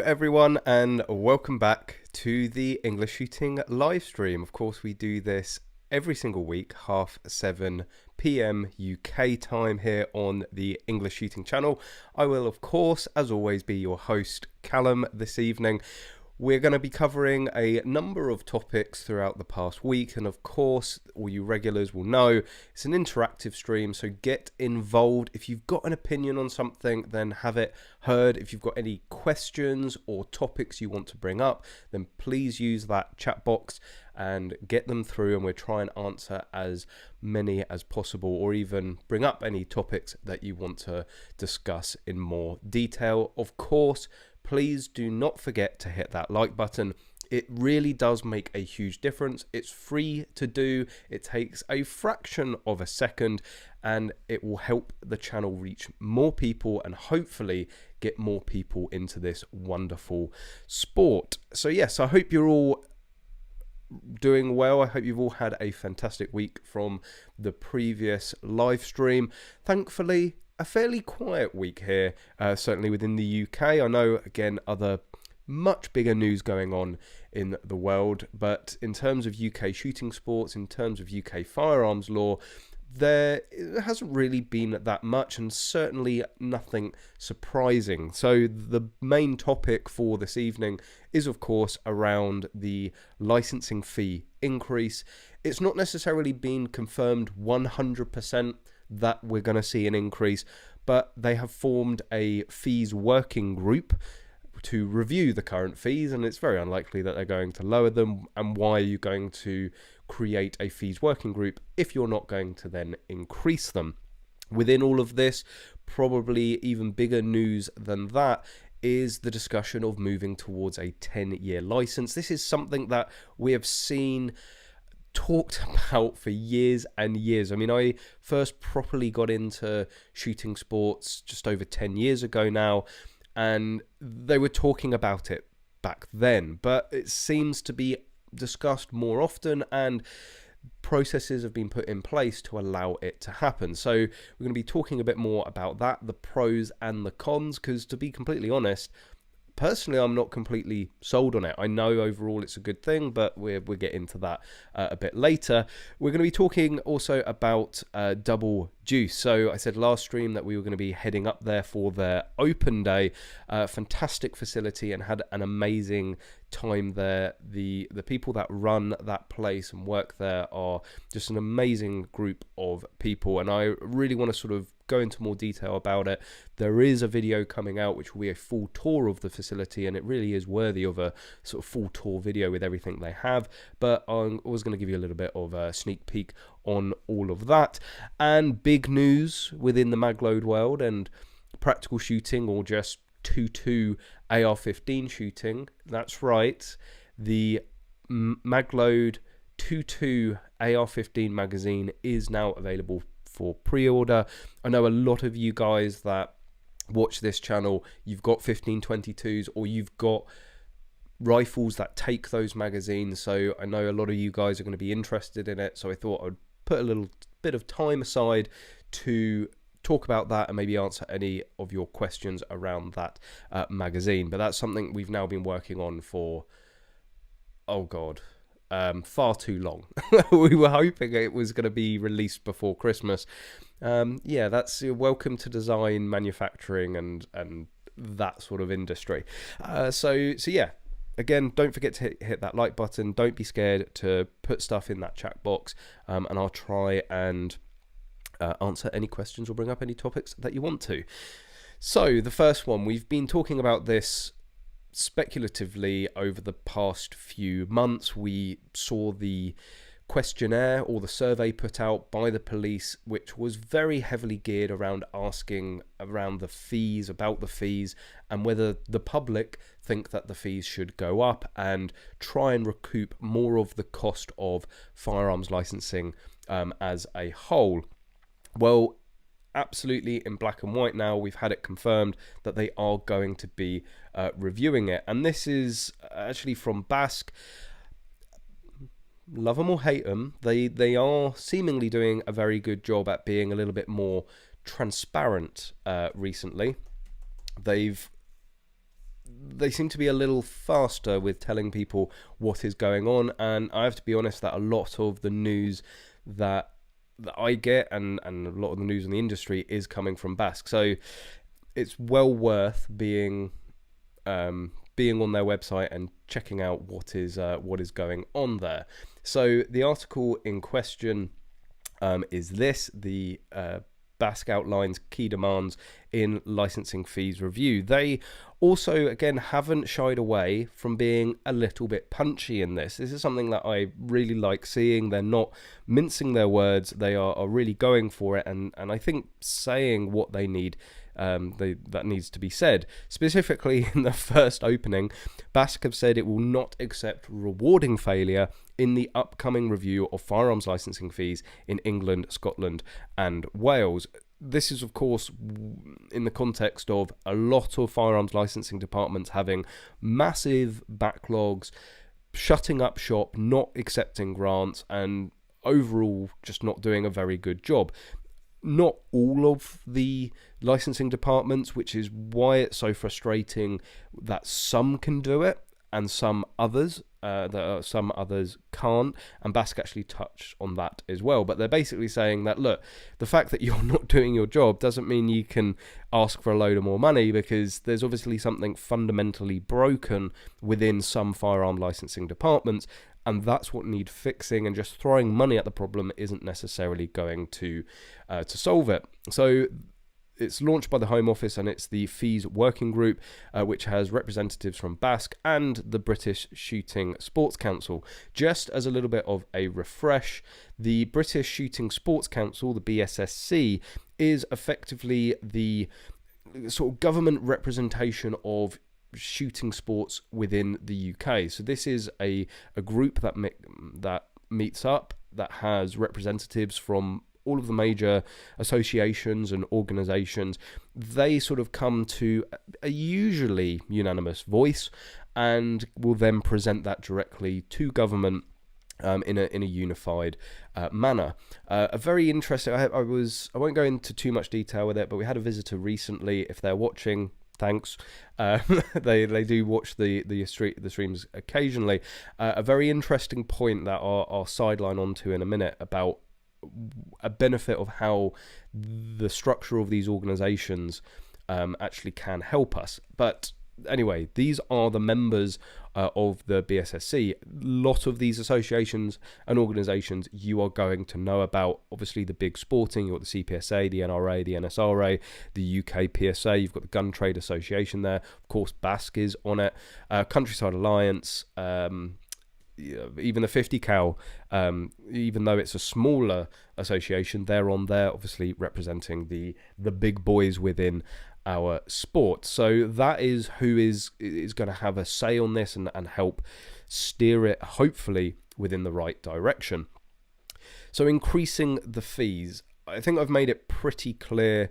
everyone, and welcome back to the English Shooting live stream. Of course, we do this every single week, 7:30 p.m. UK time here on the English Shooting channel. I will, of course, as always, be your host, Callum, this evening. We're going to be covering a number of topics throughout the past week, and of course, all you regulars will know it's an interactive stream, so get involved. If you've got an opinion on something, then have it heard. If you've got any questions or topics you want to bring up, then please use that chat box and get them through, and we'll try and answer as many as possible, or even bring up any topics that you want to discuss in more detail. Of course, please do not forget to hit that like button. It really does make a huge difference. It's free to do. It takes a fraction of a second, and it will help the channel reach more people and hopefully get more people into this wonderful sport. So yes, I hope you're all doing well. I hope you've all had a fantastic week from the previous live stream. Thankfully, a fairly quiet week here, certainly within the UK. I know, again, other much bigger news going on in the world, but in terms of UK shooting sports, in terms of UK firearms law, there hasn't really been that much, and certainly nothing surprising. So the main topic for this evening is, of course, around the licensing fee increase. It's not necessarily been confirmed 100% that we're going to see an increase, but they have formed a fees working group to review the current fees, and it's very unlikely that they're going to lower them. And why are you going to create a fees working group if you're not going to then increase them? Within all of this, probably even bigger news than that is the discussion of moving towards a 10-year license. This is something that we have seen talked about for years and years. I mean, I first properly got into shooting sports just over 10 years ago now, and they were talking about it back then, but it seems to be discussed more often, and processes have been put in place to allow it to happen. So we're going to be talking a bit more about that, the pros and the cons, because to be completely honest, personally, I'm not completely sold on it. I know overall it's a good thing, but we'll get into that a bit later. We're going to be talking also about Double Juice. So I said last stream that we were going to be heading up there for their open day. Fantastic facility, and had an amazing time there. The people that run that place and work there are just an amazing group of people, and I really want to sort of go into more detail about it. There is a video coming out which will be a full tour of the facility, and it really is worthy of a sort of full tour video with everything they have, but I was going to give you a little bit of a sneak peek on all of that. And big news within the magload world and practical shooting, or just 2.2 AR-15 shooting. That's right, the magload 2.2 AR-15 magazine is now available for pre-order. I know a lot of you guys that watch this channel, you've got 1522s, or you've got rifles that take those magazines, so I know a lot of you guys are going to be interested in it, so I thought I'd put a little bit of time aside to talk about that and maybe answer any of your questions around that magazine. But that's something we've now been working on for, oh god, far too long. We were hoping it was going to be released before Christmas. Yeah, that's welcome to design, manufacturing, and that sort of industry. So yeah, again, don't forget to hit that like button. Don't be scared to put stuff in that chat box, and I'll try and answer any questions or bring up any topics that you want to. So the first one, we've been talking about this speculatively over the past few months. We saw the questionnaire or the survey put out by the police, which was very heavily geared around asking around the fees, about the fees, and whether the public think that the fees should go up and try and recoup more of the cost of firearms licensing as a whole. Well, absolutely in black and white now, we've had it confirmed that they are going to be reviewing it, and this is actually from BASC. Love them or hate them, they are seemingly doing a very good job at being a little bit more transparent recently. They've they seem to be a little faster with telling people what is going on, and I have to be honest that a lot of the news that I get and a lot of the news in the industry is coming from BASC, so it's well worth being on their website and checking out what is going on there. So the article in question is this: the BASC outlines key demands in licensing fees review. They also, again, haven't shied away from being a little bit punchy in this. This is something that I really like seeing. They're not mincing their words. They are really going for it, and I think saying what they need, that needs to be said. Specifically, in the first opening, BASC have said it will not accept rewarding failure in the upcoming review of firearms licensing fees in England, Scotland and Wales. This is, of course, in the context of a lot of firearms licensing departments having massive backlogs, shutting up shop, not accepting grants, and overall just not doing a very good job. Not all of the licensing departments, which is why it's so frustrating that some can do it and some others can't, and BASC actually touched on that as well. But they're basically saying that, look, the fact that you're not doing your job doesn't mean you can ask for a load of more money, because there's obviously something fundamentally broken within some firearm licensing departments, and that's what needs fixing, and just throwing money at the problem isn't necessarily going to solve it. So it's launched by the Home Office, and it's the Fees Working Group, which has representatives from BASC and the British Shooting Sports Council. Just as a little bit of a refresh, the British Shooting Sports Council, the BSSC, is effectively the sort of government representation of shooting sports within the UK. So this is a group that meets up, that has representatives from all of the major associations and organizations. They sort of come to a usually unanimous voice and will then present that directly to government in a unified manner. A very interesting, I won't go into too much detail with it, but we had a visitor recently. If they're watching, thanks. They do watch the streams occasionally. A very interesting point that I'll sideline onto in a minute about a benefit of how the structure of these organizations actually can help us. But anyway, these are the members of the BSSC. A lot of these associations and organizations you are going to know about. Obviously the big sporting, you've got the CPSA, the NRA, the NSRA, the UK PSA, you've got the Gun Trade Association there, of course BASC is on it, Countryside Alliance, even the 50 cal, even though it's a smaller association, they're on there, obviously representing the big boys within our sport. So that is who is going to have a say on this and help steer it, hopefully, within the right direction. So increasing the fees, I think I've made it pretty clear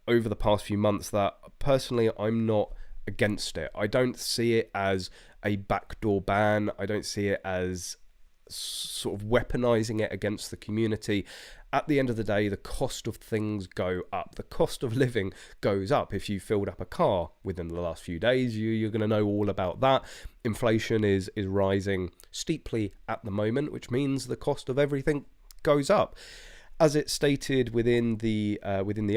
over the past few months that personally I'm not against it. I don't see it as a backdoor ban. I don't see it as sort of weaponizing it against the community. At the end of the day, the cost of things go up. The cost of living goes up. If you filled up a car within the last few days, you're going to know all about that. Inflation is rising steeply at the moment, which means the cost of everything goes up. As it's stated within the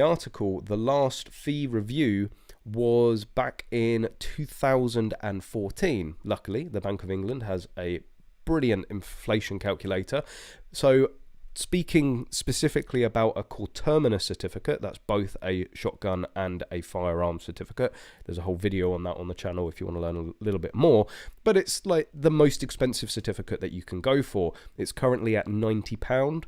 article, the last fee review was back in 2014. Luckily, the Bank of England has a brilliant inflation calculator. So speaking specifically about a coterminous certificate, that's both a shotgun and a firearm certificate. There's a whole video on that on the channel if you want to learn a little bit more. But it's like the most expensive certificate that you can go for. It's currently at £90.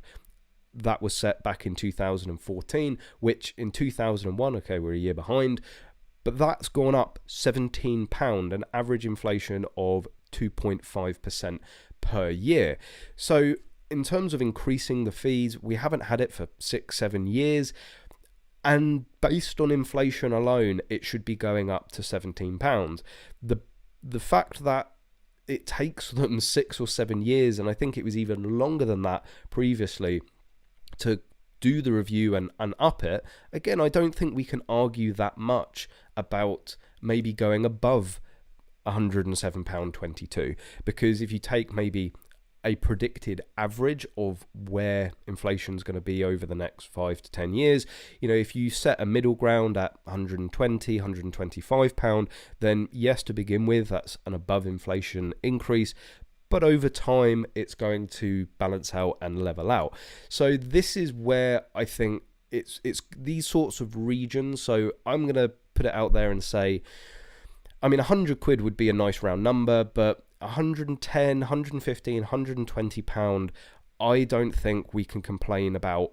That was set back in 2014, which in 2001, okay, we're a year behind, but that's gone up £17, an average inflation of 2.5% per year. So in terms of increasing the fees, we haven't had it for 6-7 years, and based on inflation alone, it should be going up to £17. The fact that it takes them 6 or 7 years, and I think it was even longer than that previously, to do the review and up it, again, I don't think we can argue that much about maybe going above £107.22, because if you take maybe a predicted average of where inflation's going to be over the next 5 to 10 years, if you set a middle ground at £120, £125, then yes, to begin with, that's an above inflation increase, but over time it's going to balance out and level out. So this is where I think it's these sorts of regions. So I'm going to put it out there and say, I mean, £100 would be a nice round number, but 110, 115, 120 pound, I don't think we can complain about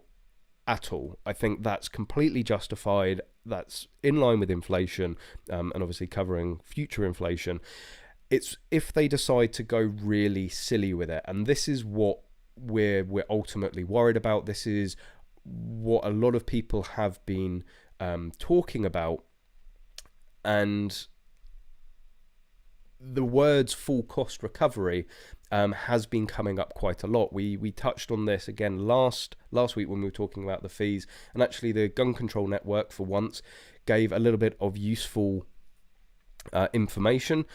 at all. I think that's completely justified. That's in line with inflation, and obviously covering future inflation. It's if they decide to go really silly with it, and this is what we're ultimately worried about. This is what a lot of people have been talking about, and the words full cost recovery has been coming up quite a lot. We touched on this again last week when we were talking about the fees, and actually the Gun Control Network for once gave a little bit of useful information.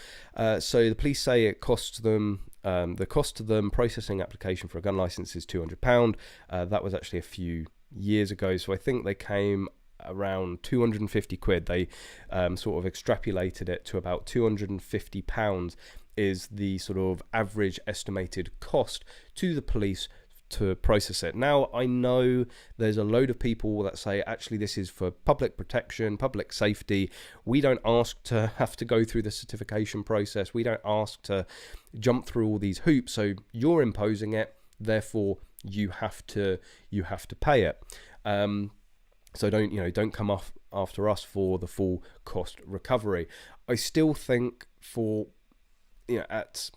So the police say it costs them, the cost to them processing application for a gun license is £200. That was actually a few years ago, so I think they came around £250. They sort of extrapolated it to about £250 is the sort of average estimated cost to the police to process it. Now, I know there's a load of people that say actually this is for public protection, public safety. We don't ask to have to go through the certification process. We don't ask to jump through all these hoops. So you're imposing it, therefore you have to pay it. So don't come off after us for the full cost recovery. I still think for at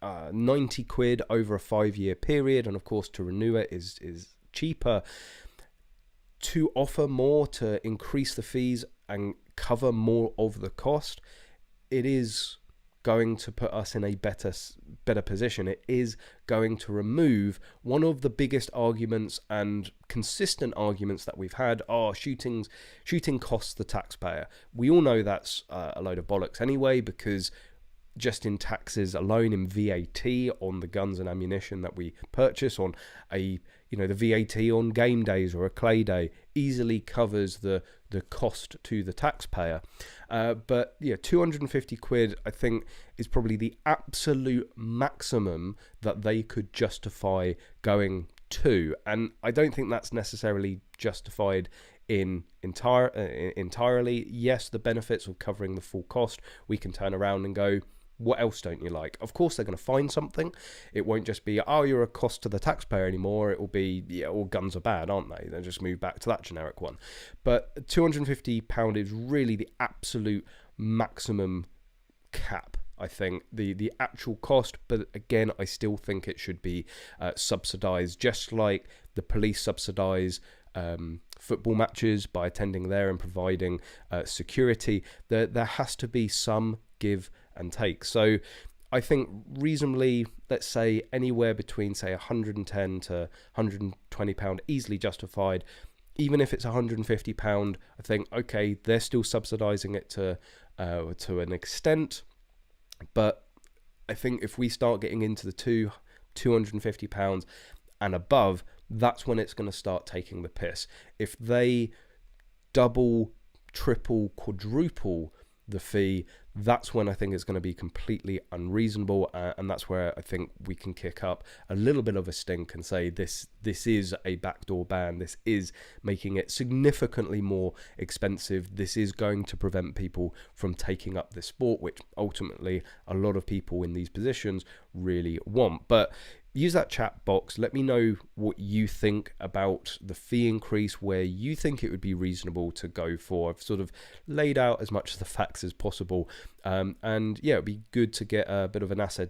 £90 over a 5-year period, and of course to renew it is cheaper. To offer more, to increase the fees and cover more of the cost, it is going to put us in a better position. It is going to remove one of the biggest arguments and consistent arguments that we've had. Shooting costs the taxpayer. We all know that's a load of bollocks anyway, because just in taxes alone, in VAT on the guns and ammunition that we purchase, on the VAT on game days or a clay day easily covers the cost to the taxpayer. But yeah, £250 I think is probably the absolute maximum that they could justify going to, and I don't think that's necessarily justified entirely. Yes, the benefits of covering the full cost, we can turn around and go, what else don't you like? Of course, they're going to find something. It won't just be, you're a cost to the taxpayer anymore. It will be, all guns are bad, aren't they? They'll just move back to that generic one. But £250 is really the absolute maximum cap, I think, the actual cost. But again, I still think it should be subsidised, just like the police subsidise football matches by attending there and providing security. There has to be some give and take. So I think reasonably, let's say anywhere between say £110 to £120 easily justified. Even if it's £150, I think okay, they're still subsidising it to an extent. But I think if we start getting into the £250 and above, that's when it's going to start taking the piss. If they double, triple, quadruple the fee, that's when I think it's going to be completely unreasonable, and that's where I think we can kick up a little bit of a stink and say this is a backdoor ban. This is making it significantly more expensive. This is going to prevent people from taking up this sport, which ultimately a lot of people in these positions really want. But use that chat box. Let me know what you think about the fee increase, where you think it would be reasonable to go for. I've sort of laid out as much of the facts as possible. And yeah, it'd be good to get a bit of an acid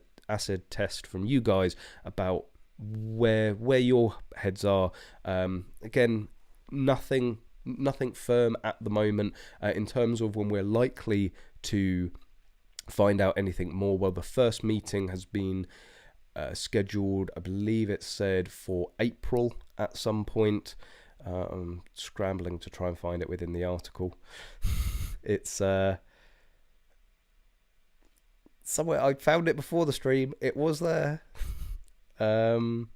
test from you guys about where your heads are. Again, nothing firm at the moment in terms of when we're likely to find out anything more. Well, the first meeting has been scheduled, I believe it said for April at some point. I'm scrambling to try and find it within the article. It's somewhere I found it before the stream. It was there. I'm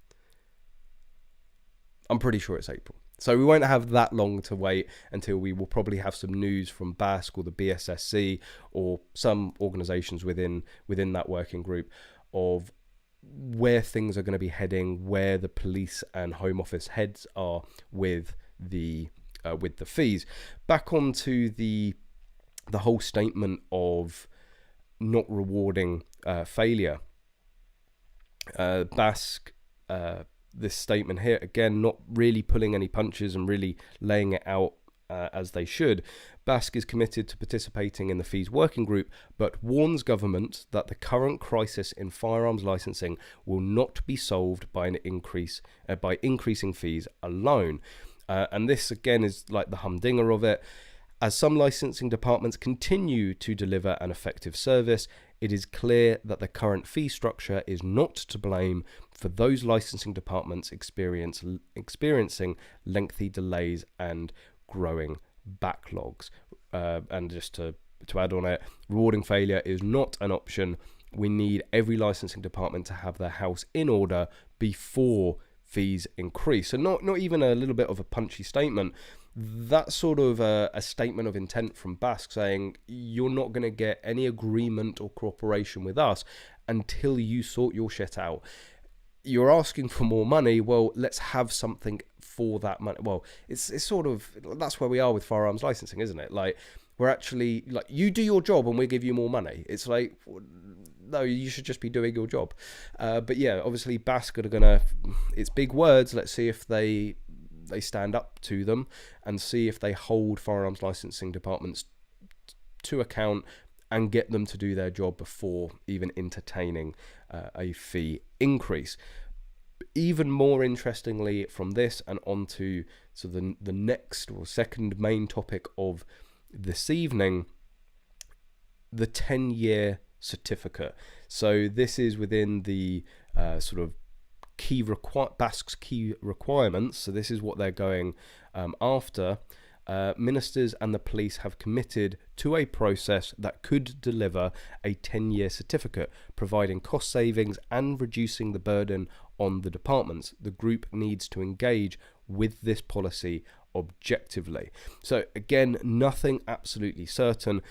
pretty sure it's April. So we won't have that long to wait until we will probably have some news from BASC or the BSSC or some organisations within that working group of where things are going to be heading, where the police and Home Office heads are with the fees. Back onto the whole statement of not rewarding failure. BASC, this statement here, again, not really pulling any punches and really laying it out as they should. BASC is committed to participating in the fees working group, but warns government that the current crisis in firearms licensing will not be solved by by increasing fees alone. And this again is like the humdinger of it. As some licensing departments continue to deliver an effective service, it is clear that the current fee structure is not to blame for those licensing departments experiencing lengthy delays and growing backlogs. And just to add on it, rewarding failure is not an option. We need every licensing department to have their house in order before fees increase. So not even a little bit of a punchy statement. That's sort of a statement of intent from BASC saying you're not going to get any agreement or cooperation with us until you sort your shit out. You're asking for more money. Well, let's have something for that money. Well, it's sort of, that's where we are with firearms licensing, isn't it? Like, we're actually like, you do your job and we give you more money. It's like, no, you should just be doing your job. But yeah, obviously BASC are gonna, it's big words. Let's see if they stand up to them and see if they hold firearms licensing departments to account and get them to do their job before even entertaining a fee increase. Even more interestingly from this and onto the next or second main topic of this evening, the 10-year certificate. So this is within the sort of BASC's key requirements. So this is what they're going after. Ministers and the police have committed to a process that could deliver a 10-year certificate, providing cost savings and reducing the burden on the departments. The group needs to engage with this policy objectively. So again, nothing absolutely certain,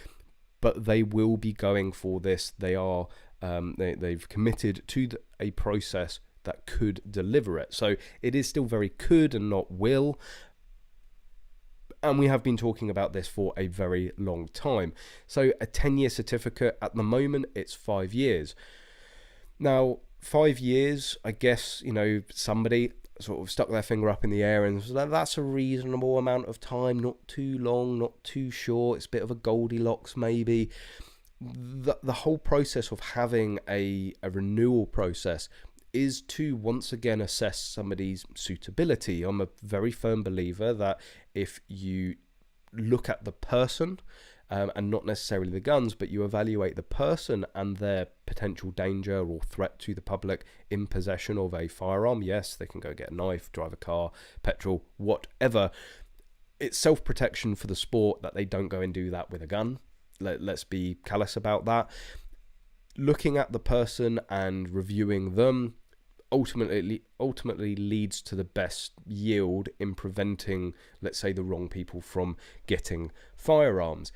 but they will be going for this. They are they've committed to a process that could deliver it. So it is still very could and not will. And we have been talking about this for a very long time. So a 10-year certificate, at the moment, it's 5 years. Now, 5 years, I guess, somebody sort of stuck their finger up in the air and was like, that's a reasonable amount of time, not too long, not too short. It's a bit of a Goldilocks maybe. The whole process of having a renewal process is to once again assess somebody's suitability. I'm a very firm believer that if you look at the person and not necessarily the guns, but you evaluate the person and their potential danger or threat to the public in possession of a firearm, yes, they can go get a knife, drive a car, petrol, whatever. It's self-protection for the sport that they don't go and do that with a gun. Let's be callous about that. Looking at the person and reviewing them ultimately leads to the best yield in preventing, let's say, the wrong people from getting firearms.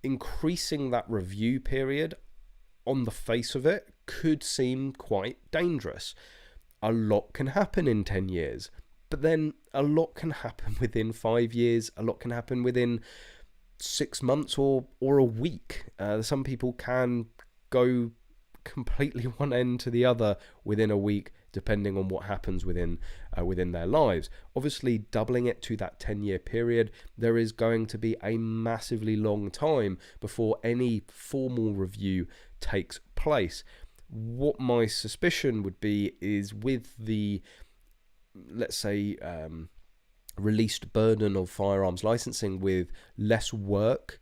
Increasing that review period, on the face of it, could seem quite dangerous. A lot can happen in 10 years, but then a lot can happen within 5 years, a lot can happen within 6 months or a week. Some people can go completely one end to the other within a week, depending on what happens within their lives. Obviously, doubling it to that 10-year period, there is going to be a massively long time before any formal review takes place. What my suspicion would be is with the, let's say, released burden of firearms licensing, with less work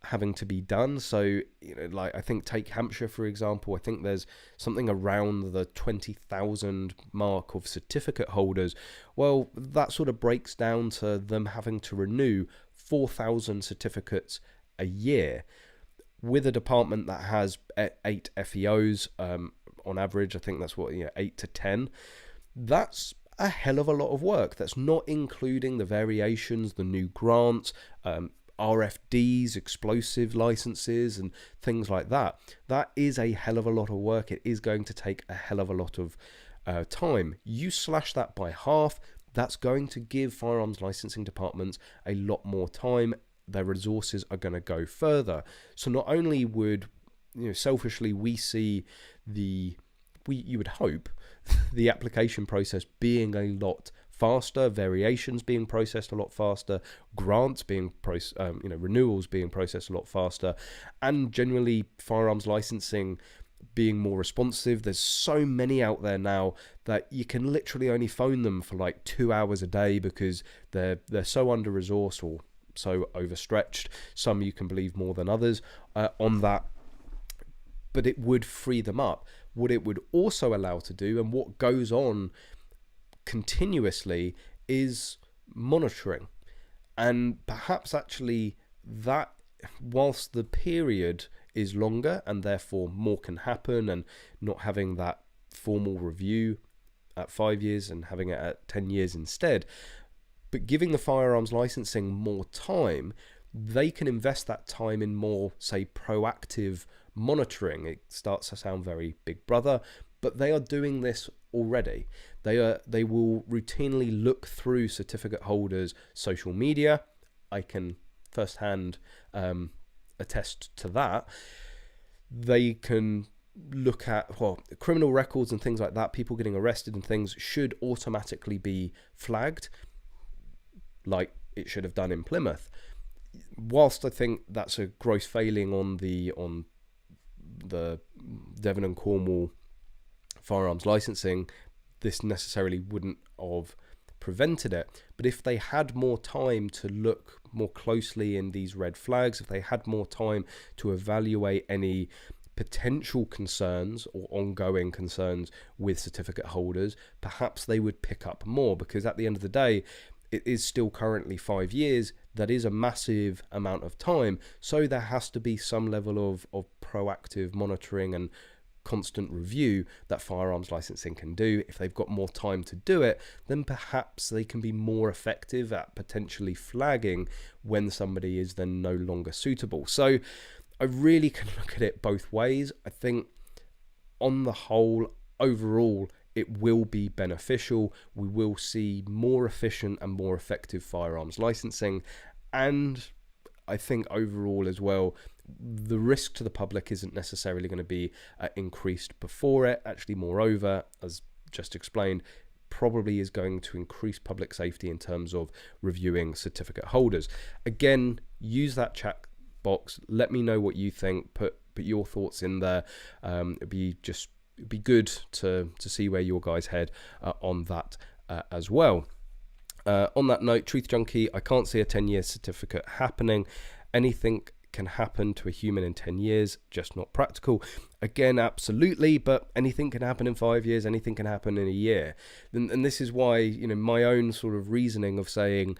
having to be done. So, like, I think take Hampshire, for example. I think there's something around the 20,000 mark of certificate holders. Well, that sort of breaks down to them having to renew 4,000 certificates a year. with a department that has 8 FEOs on average, I think that's what, 8 to 10, that's a hell of a lot of work. That's not including the variations, the new grants, RFDs, explosive licenses, and things like that. That is a hell of a lot of work. It is going to take a hell of a lot of time. You slash that by half, that's going to give firearms licensing departments a lot more time. Their resources are going to go further. So not only would, selfishly, we see you would hope the application process being a lot faster, variations being processed a lot faster, grants being renewals being processed a lot faster, and generally firearms licensing being more responsive. There's so many out there now that you can literally only phone them for like 2 hours a day because they're so under-resourced or so overstretched. Some you can believe more than others on that, but it would free them up. What it would also allow to do, and what goes on continuously, is monitoring. And perhaps actually that, whilst the period is longer and therefore more can happen, and not having that formal review at 5 years and having it at 10 years instead, but giving the firearms licensing more time, they can invest that time in more, say, proactive monitoring. It starts to sound very Big Brother, but they are doing this already. They will routinely look through certificate holders' social media. I can firsthand attest to that. They can look at criminal records and things like that. People getting arrested and things should automatically be flagged, like it should have done in Plymouth. Whilst I think that's a gross failing on the Devon and Cornwall firearms licensing, this necessarily wouldn't have prevented it. But if they had more time to look more closely in these red flags, if they had more time to evaluate any potential concerns or ongoing concerns with certificate holders, perhaps they would pick up more, because at the end of the day, it is still currently 5 years. That is a massive amount of time. So there has to be some level of proactive monitoring and constant review that firearms licensing can do. If they've got more time to do it, then perhaps they can be more effective at potentially flagging when somebody is then no longer suitable. So I really can look at it both ways. I think on the whole, overall, it will be beneficial. We will see more efficient and more effective firearms licensing. And I think overall as well, the risk to the public isn't necessarily going to be increased before it. Actually, moreover, as just explained, probably is going to increase public safety in terms of reviewing certificate holders. Again, use that chat box. Let me know what you think. Put your thoughts in there. It'd be good to see where your guys head on that as well. On that note, Truth Junkie, I can't see a 10-year certificate happening. Anything can happen to a human in 10 years, just not practical. Again, absolutely, but anything can happen in 5 years, anything can happen in a year. And this is why, my own sort of reasoning of saying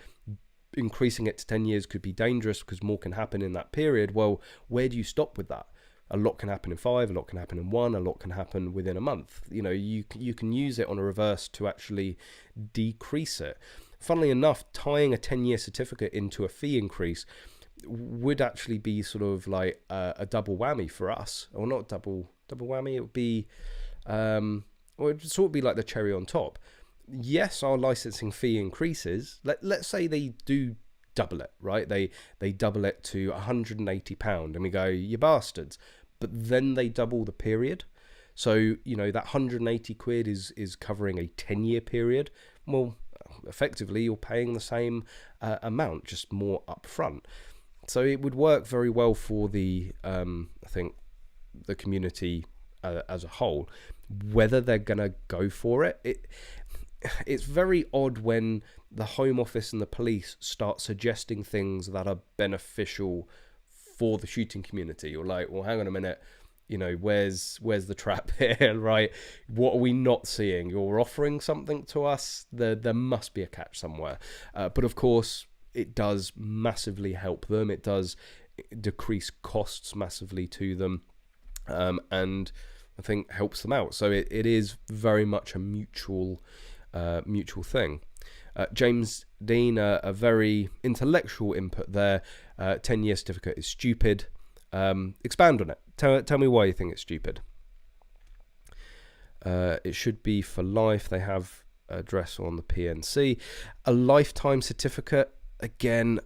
increasing it to 10 years could be dangerous because more can happen in that period. Well, where do you stop with that? A lot can happen in 5, a lot can happen in 1, a lot can happen within a month. You can use it on a reverse to actually decrease it. Funnily enough, tying a 10-year certificate into a fee increase would actually be sort of like a double whammy for us. Or not double whammy, it would be, or it would sort of be like the cherry on top. Yes, our licensing fee increases. Let's say they do double it, right? They double it to £180 and we go, you bastards. But then they double the period. So, that 180 quid is covering a 10-year period. Well, effectively, you're paying the same amount, just more upfront. So it would work very well for the, I think, the community as a whole. Whether they're going to go for it, it's very odd when the Home Office and the police start suggesting things that are beneficial for the shooting community. You're like, well, hang on a minute, where's the trap here, right? What are we not seeing? You're offering something to us. There must be a catch somewhere. But of course, it does massively help them. It does decrease costs massively to them, and I think helps them out. So it is very much a mutual thing. James Dean, a very intellectual input there. 10-year certificate is stupid. Expand on it. Tell me why you think it's stupid. It should be for life. They have address on the PNC. A lifetime certificate, again,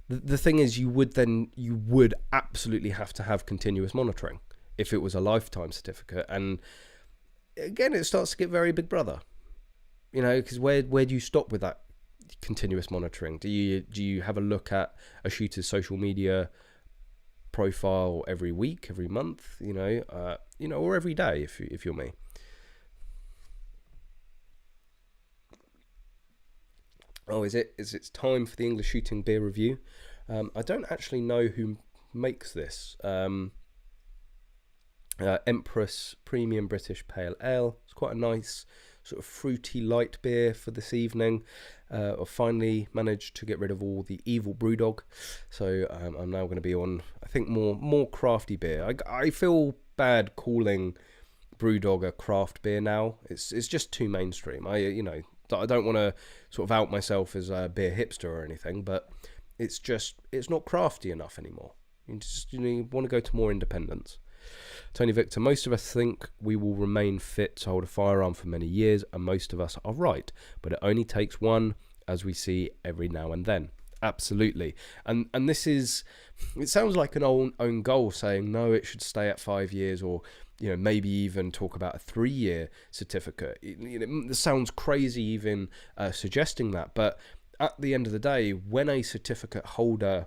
the thing is, you would absolutely have to have continuous monitoring if it was a lifetime certificate. And again, it starts to get very Big Brother, because where do you stop with that continuous monitoring? Do you have a look at a shooter's social media profile every week, every month, or every day if you're me? Oh, it's time for the English Shooting beer review. I don't actually know who makes this. Empress Premium British Pale Ale. It's quite a nice sort of fruity light beer for this evening. I've finally managed to get rid of all the evil Brewdog, so I'm now going to be on, I think, more crafty beer. I feel bad calling Brewdog a craft beer now. It's just too mainstream. I don't want to sort of out myself as a beer hipster or anything, but it's not crafty enough anymore. You want to go to more independence. Tony Victor, most of us think we will remain fit to hold a firearm for many years, and most of us are right, but it only takes one, as we see every now and then. Absolutely. And this is, it sounds like an own goal, saying no, it should stay at 5 years, or maybe even talk about a 3-year certificate. It sounds crazy even suggesting that, but at the end of the day, when a certificate holder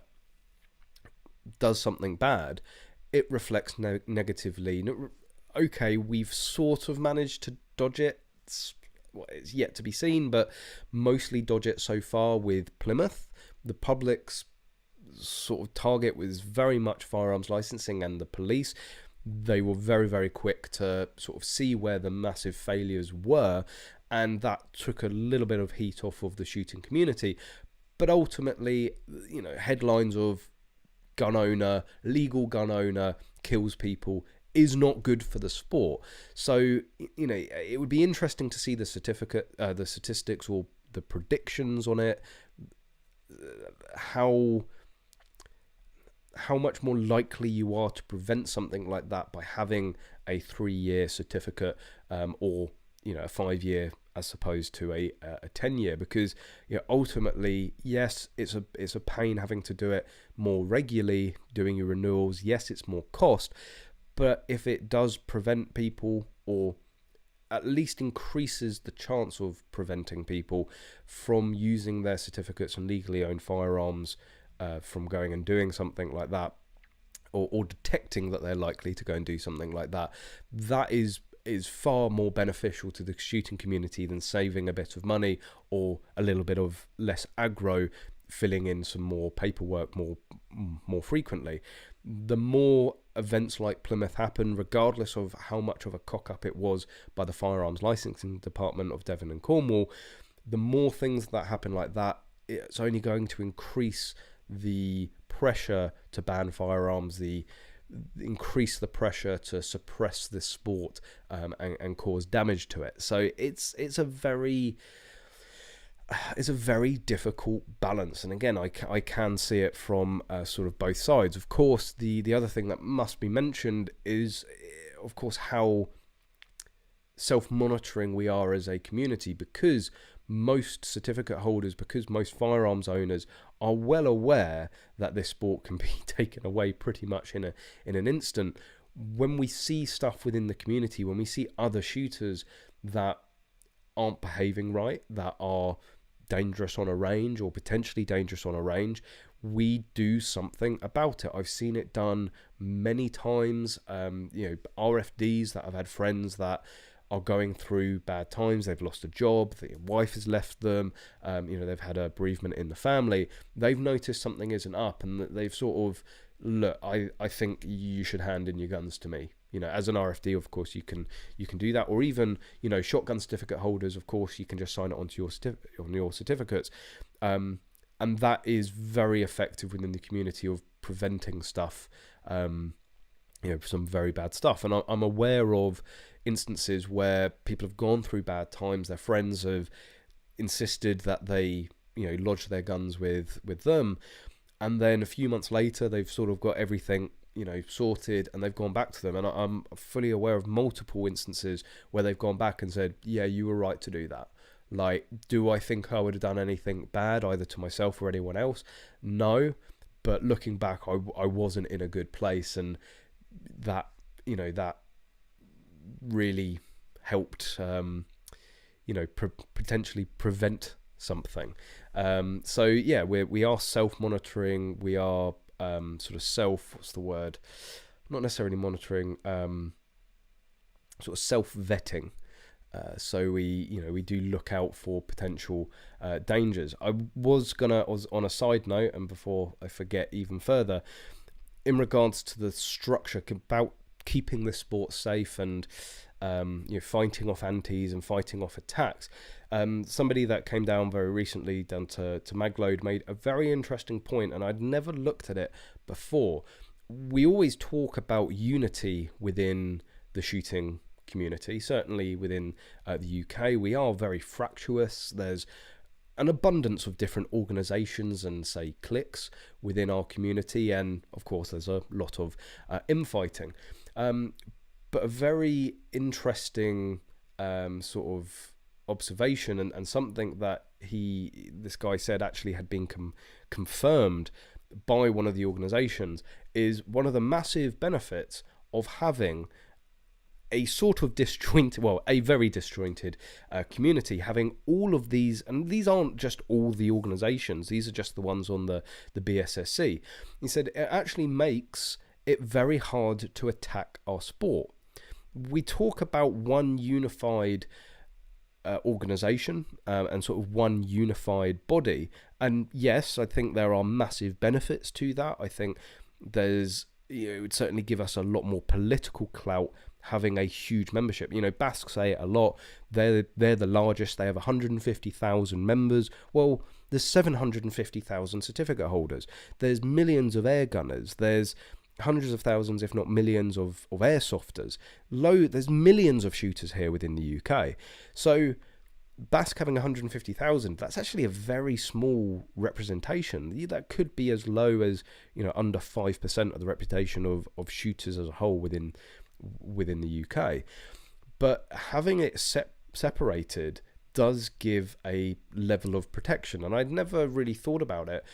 does something bad, it reflects negatively. Okay, we've sort of managed to dodge it. It's yet to be seen, but mostly dodge it so far with Plymouth. The public's sort of target was very much firearms licensing and the police. They were very, very quick to sort of see where the massive failures were, and that took a little bit of heat off of the shooting community. But ultimately, headlines of legal gun owner kills people is not good for the sport. So, it would be interesting to see the statistics or the predictions on it. How much more likely you are to prevent something like that by having a 3-year certificate, or a 5-year as opposed to a 10-year, because ultimately, yes, it's a pain having to do it more regularly, doing your renewals. Yes, it's more cost, but if it does prevent people, or at least increases the chance of preventing people from using their certificates and legally owned firearms, from going and doing something like that, or detecting that they're likely to go and do something like that, that is far more beneficial to the shooting community than saving a bit of money or a little bit of less aggro, filling in some more paperwork more frequently. The more events like Plymouth happen, regardless of how much of a cock-up it was by the Firearms Licensing Department of Devon and Cornwall, the more things that happen like that, it's only going to increase the pressure to ban firearms, increase the pressure to suppress this sport, and cause damage to it. So it's a very difficult balance, and again, I can see it from sort of both sides. Of course, the other thing that must be mentioned is, of course, how self-monitoring we are as a community, because most certificate holders, because most firearms owners are well aware that this sport can be taken away pretty much in an instant. When we see stuff within the community, when we see other shooters that aren't behaving right, that are dangerous on a range or potentially dangerous on a range, we do something about it. I've seen it done many times. RFDs that I've had friends that are going through bad times. They've lost a job, their wife has left them, they've had a bereavement in the family. They've noticed something isn't up, and they've sort of, look, I think you should hand in your guns to me. As an RFD, of course, you can do that, or even shotgun certificate holders, of course, you can just sign it onto your certificates. and that is very effective within the community of preventing stuff, some very bad stuff. And I'm aware of instances where people have gone through bad times. Their friends have insisted that they, lodge their guns with them, and then a few months later they've sort of got everything sorted, and they've gone back to them. And I'm fully aware of multiple instances where they've gone back and said, yeah, you were right to do that. Like, do I think I would have done anything bad either to myself or anyone else? No, but looking back, I wasn't in a good place, and that that really helped potentially prevent something. So yeah, we are self-monitoring. We are sort of what's the word? Not necessarily monitoring, sort of self-vetting. So we do look out for potential dangers. I was on a side note, and before I forget even further, in regards to the structure about keeping the sport safe and fighting off antis and fighting off attacks. Somebody that came down very recently down to Magload made a very interesting point, and I'd never looked at it before. We always talk about unity within the shooting community, certainly within the UK. We are very fractious. There's an abundance of different organizations and, say, cliques within our community, and of course there's a lot of infighting. But a very interesting sort of observation, and something that this guy said actually had been confirmed by one of the organizations, is one of the massive benefits of having a sort of a very disjointed community, having all of these, and these aren't just all the organizations, these are just the ones on the BSSC. He said it actually makes it very hard to attack our sport. We talk about one unified organization and sort of one unified body, and yes, I think there are massive benefits to that. I think it would certainly give us a lot more political clout having a huge membership. BASC say it a lot. They're the largest. They have 150,000 members. Well, there's 750,000 certificate holders. There's millions of air gunners. There's hundreds of thousands, if not millions, of airsofters. There's millions of shooters here within the UK. So BASC having 150,000, that's actually a very small representation. That could be as low as under 5% of the reputation of shooters as a whole within the UK. But having it separated does give a level of protection, and I'd never really thought about it.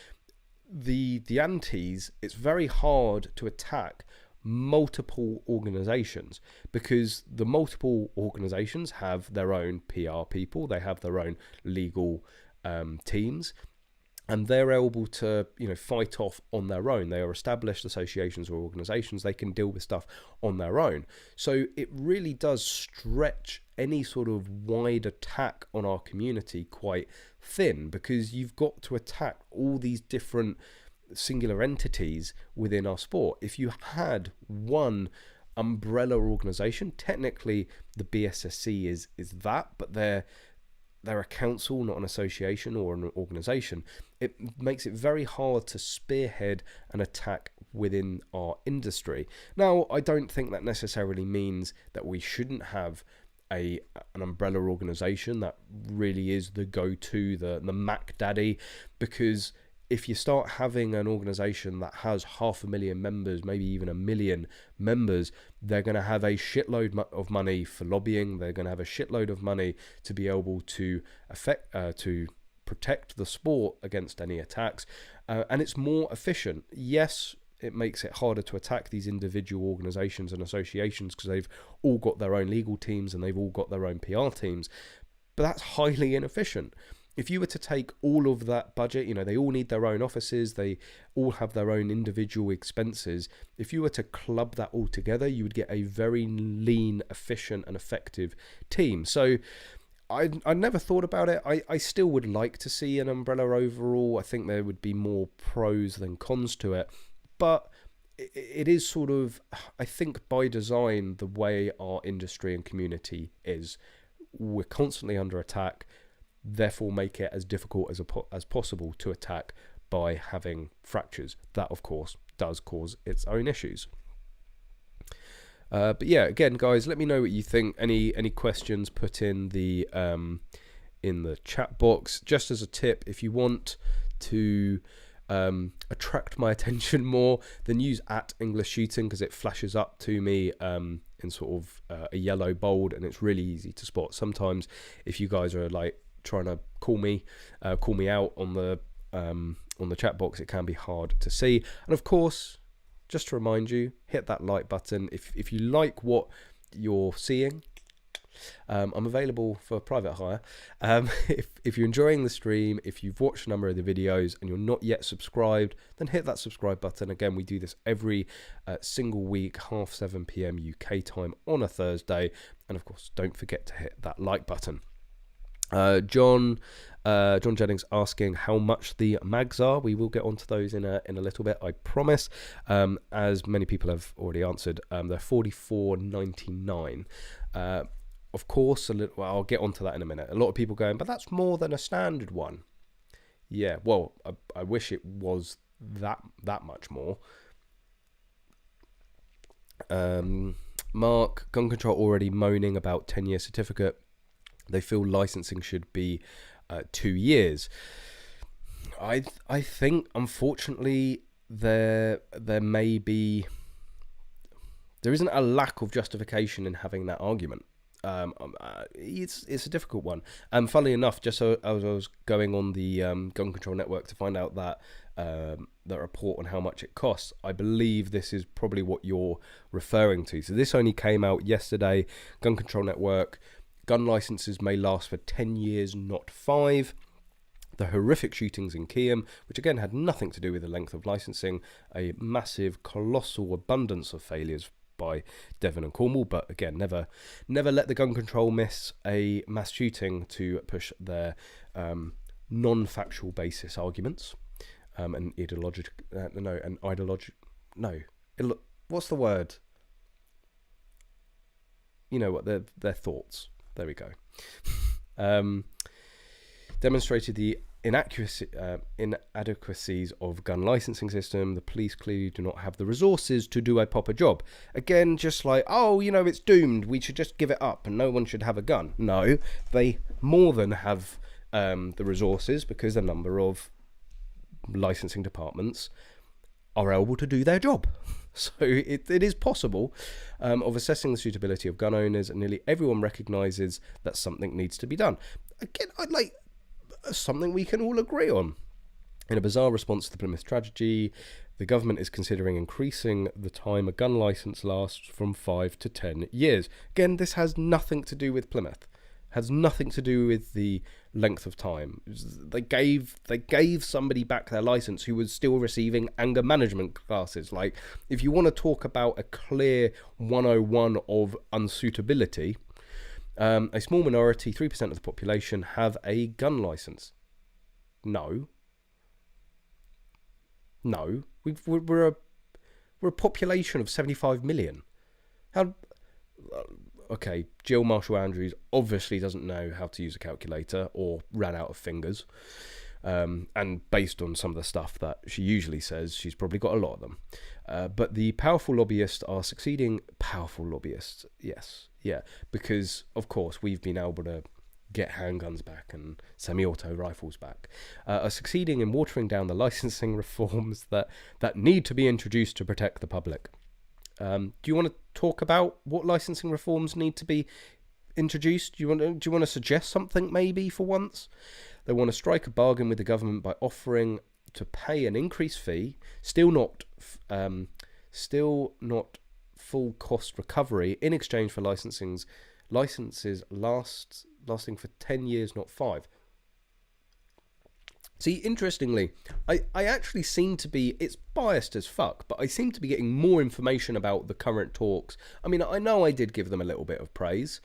The antis, it's very hard to attack multiple organizations, because the multiple organizations have their own PR people, they have their own legal teams, and they're able to fight off on their own. They are established associations or organizations. They can deal with stuff on their own. So it really does stretch any sort of wide attack on our community quite thin, because you've got to attack all these different singular entities within our sport. If you had one umbrella organization, technically the BSSC is that, but they're a council, not an association or an organization. It makes it very hard to spearhead an attack within our industry. Now, I don't think that necessarily means that we shouldn't have an umbrella organization that really is the go-to, the Mac Daddy, because if you start having an organization that has 500,000 members, maybe even 1 million members, they're going to have a shitload of money for lobbying. They're going to have a shitload of money to be able to protect the sport against any attacks, and it's more efficient. Yes, it makes it harder to attack these individual organizations and associations because they've all got their own legal teams and they've all got their own PR teams, but that's highly inefficient. If you were to take all of that budget, they all need their own offices, they all have their own individual expenses. If you were to club that all together, you would get a very lean, efficient and effective team. So I never thought about it. I still would like to see an umbrella overall. I think there would be more pros than cons to it. But it is sort of, I think by design, the way our industry and community is. We're constantly under attack. therefore make it as difficult as possible to attack by having fractures. That, of course, does cause its own issues. But yeah, again, guys, let me know what you think. Any questions, put in the chat box. Just as a tip, if you want to attract my attention more, then use @EnglishShooting, because it flashes up to me in sort of a yellow bold, and it's really easy to spot. Sometimes if you guys are like trying to call me out on the chat box, it can be hard to see. And of course, just to remind you, hit that like button if you like what you're seeing. I'm available for private hire. If you're enjoying the stream, if you've watched a number of the videos and you're not yet subscribed, then hit that subscribe button. Again, we do this every single week, 7:30 PM UK time on a Thursday. And of course, don't forget to hit that like button. John Jennings asking how much the mags are. We will get onto those in a little bit, I promise. As many people have already answered, they're $44.99. Of course, I'll get onto that in a minute. A lot of people going, but that's more than a standard one. Yeah, well, I wish it was that much more. Mark, gun control already moaning about 10-year certificate. They feel licensing should be 2 years. I think, unfortunately, there isn't a lack of justification in having that argument. It's a difficult one. Funnily enough, just so I was going on the Gun Control Network to find out that report on how much it costs, I believe this is probably what you're referring to. So this only came out yesterday. Gun Control Network: gun licenses may last for 10 years, not 5. The horrific shootings in Keyham, which again had nothing to do with the length of licensing, a massive, colossal abundance of failures by Devon and Cornwall, but again, never let the gun control miss a mass shooting to push their non-factual basis arguments what's the word? You know what, their thoughts. There we go. Demonstrated the inadequacies of gun licensing system. The police clearly do not have the resources to do a proper job. Again, just like, oh, it's doomed, we should just give it up and no one should have a gun. No, they more than have the resources, because a number of licensing departments are able to do their job. So it is possible of assessing the suitability of gun owners, and nearly everyone recognises that something needs to be done. Again, I'd like something we can all agree on. In a bizarre response to the Plymouth tragedy, the government is considering increasing the time a gun licence lasts from 5 to 10 years. Again, this has nothing to do with Plymouth. Has nothing to do with the length of time. They gave somebody back their licence who was still receiving anger management classes. Like, if you want to talk about a clear 101 of unsuitability, a small minority, 3% of the population, have a gun licence. No. We're a population of 75 million. How? Okay, Jill Marshall-Andrews obviously doesn't know how to use a calculator, or ran out of fingers. And based on some of the stuff that she usually says, she's probably got a lot of them. But the powerful lobbyists are succeeding. Powerful lobbyists, yes. Yeah, because, of course, we've been able to get handguns back and semi-auto rifles back, are succeeding in watering down the licensing reforms that need to be introduced to protect the public. Do you want to talk about what licensing reforms need to be introduced? Do you want to suggest something maybe for once? They want to strike a bargain with the government by offering to pay an increased fee, still not full cost recovery, in exchange for licenses lasting for 10 years, not 5. See, interestingly, I actually seem to be, it's biased as fuck, but I seem to be getting more information about the current talks. I mean, I know I did give them a little bit of praise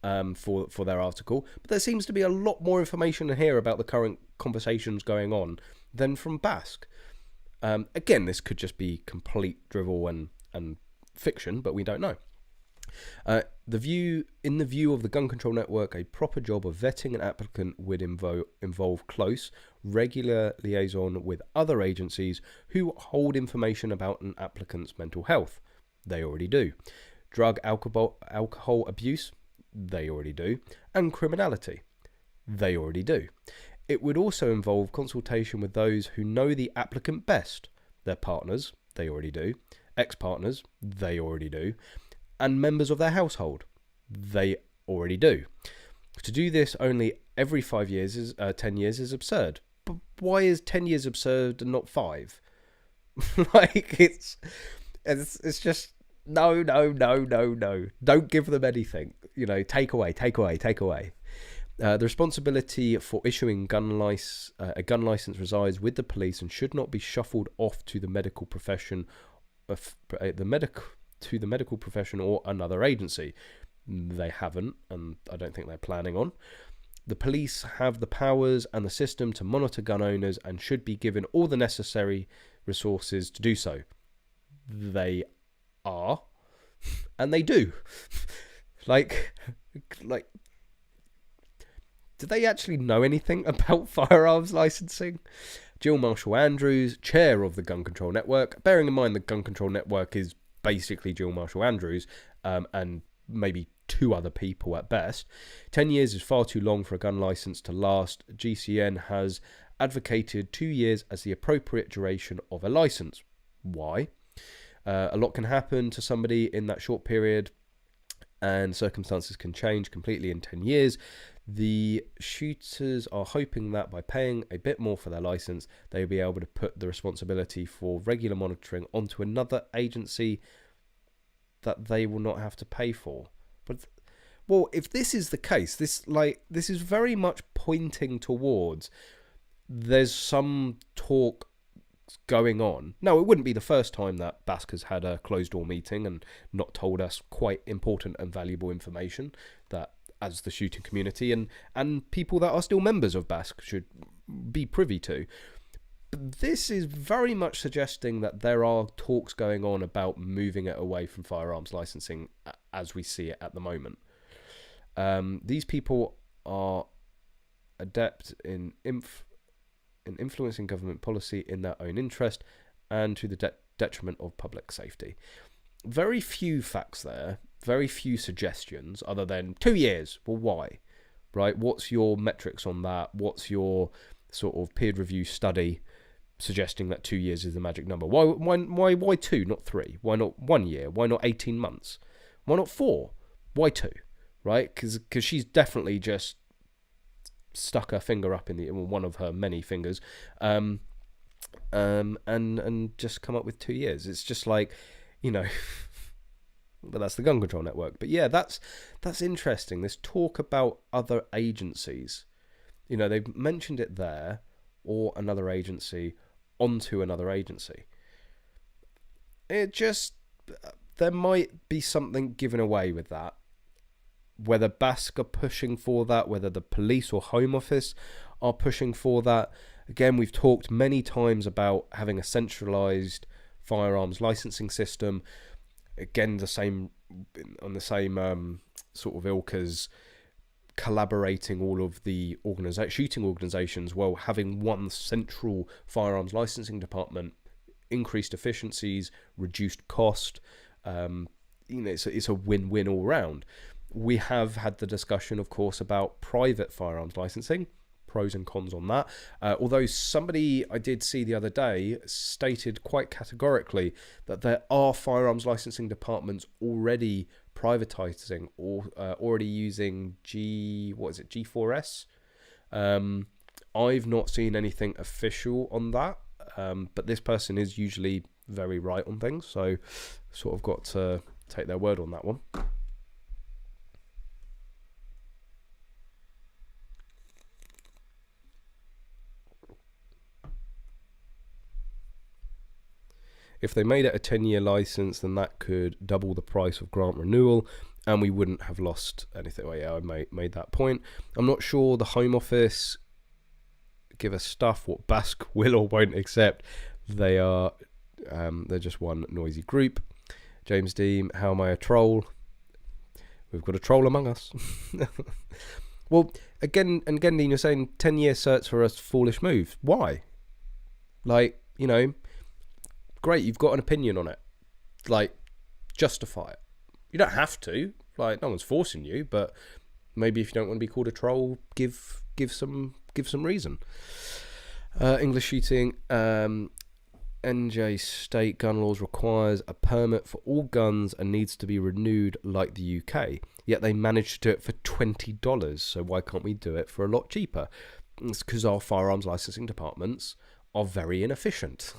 for their article, but there seems to be a lot more information here about the current conversations going on than from BASC. Again, this could just be complete drivel and fiction, but we don't know. In the view of the Gun Control Network, a proper job of vetting an applicant would involve close, regular liaison with other agencies who hold information about an applicant's mental health. They already do. Drug, alcohol abuse. They already do. And criminality. They already do. It would also involve consultation with those who know the applicant best. Their partners. They already do. Ex-partners. They already do. And members of their household. They already do. To do this only every 10 years is absurd. But why is 10 years absurd and not 5? Like, it's just, no. Don't give them anything. Take away. The responsibility for issuing a gun license resides with the police and should not be shuffled off to the medical profession or another agency. They haven't, and I don't think they're planning on. The police have the powers and the system to monitor gun owners and should be given all the necessary resources to do so. They are, and they do. like, do they actually know anything about firearms licensing? Jill Marshall-Andrews, chair of the Gun Control Network, bearing in mind the Gun Control Network is basically Jill Marshall-Andrews and maybe 2 other people at best. 10 years is far too long for a gun license to last. GCN has advocated 2 years as the appropriate duration of a license. Why? A lot can happen to somebody in that short period, and circumstances can change completely in 10 years. The shooters are hoping that by paying a bit more for their license, they'll be able to put the responsibility for regular monitoring onto another agency that they will not have to pay for. But, well, if this is the case, this is very much pointing towards there's some talk going on. Now, it wouldn't be the first time that BASC has had a closed-door meeting and not told us quite important and valuable information that, as the shooting community and people that are still members of BASC should be privy to. But this is very much suggesting that there are talks going on about moving it away from firearms licensing as we see it at the moment. These people are adept in influencing government policy in their own interest and to the detriment of public safety. Very few facts there, very few suggestions other than 2 years. Well, why? Right? What's your metrics on that? What's your sort of peer review study suggesting that 2 years is the magic number? Why 2, not 3? Why not 1 year? Why not 18 months? Why not 4? Why 2? Right? Because she's definitely just stuck her finger up in one of her many fingers, and just come up with 2 years. It's just like, but that's the Gun Control Network. But yeah, that's interesting. This talk about other agencies. They've mentioned it there, or another agency onto another agency. It just, there might be something given away with that. Whether BASC are pushing for that, whether the police or Home Office are pushing for that. Again, we've talked many times about having a centralised firearms licensing system. Again, on the same sort of ilk as collaborating all of the shooting organisations. Well, having one central firearms licensing department, increased efficiencies, reduced cost. It's a win-win all round. We have had the discussion, of course, about private firearms licensing, pros and cons on that. Although somebody I did see the other day stated quite categorically that there are firearms licensing departments already privatizing or already using G4S. I've not seen anything official on that, but this person is usually very right on things, so sort of got to take their word on that one. If they made it a 10-year license, then that could double the price of grant renewal, and we wouldn't have lost anything. Well, yeah, I made that point. I'm not sure the Home Office give us stuff what BASC will or won't accept. They're just one noisy group. James Dean, how am I a troll? We've got a troll among us. Well, again, Dean, you're saying 10-year certs for a foolish move. Why? Like, you know, great, you've got an opinion on it. Like, justify it. You don't have to. Like, no one's forcing you, but maybe if you don't want to be called a troll, give some reason. English shooting. NJ state gun laws requires a permit for all guns and needs to be renewed like the UK. Yet they managed to do it for $20. So why can't we do it for a lot cheaper? It's because our firearms licensing departments are very inefficient.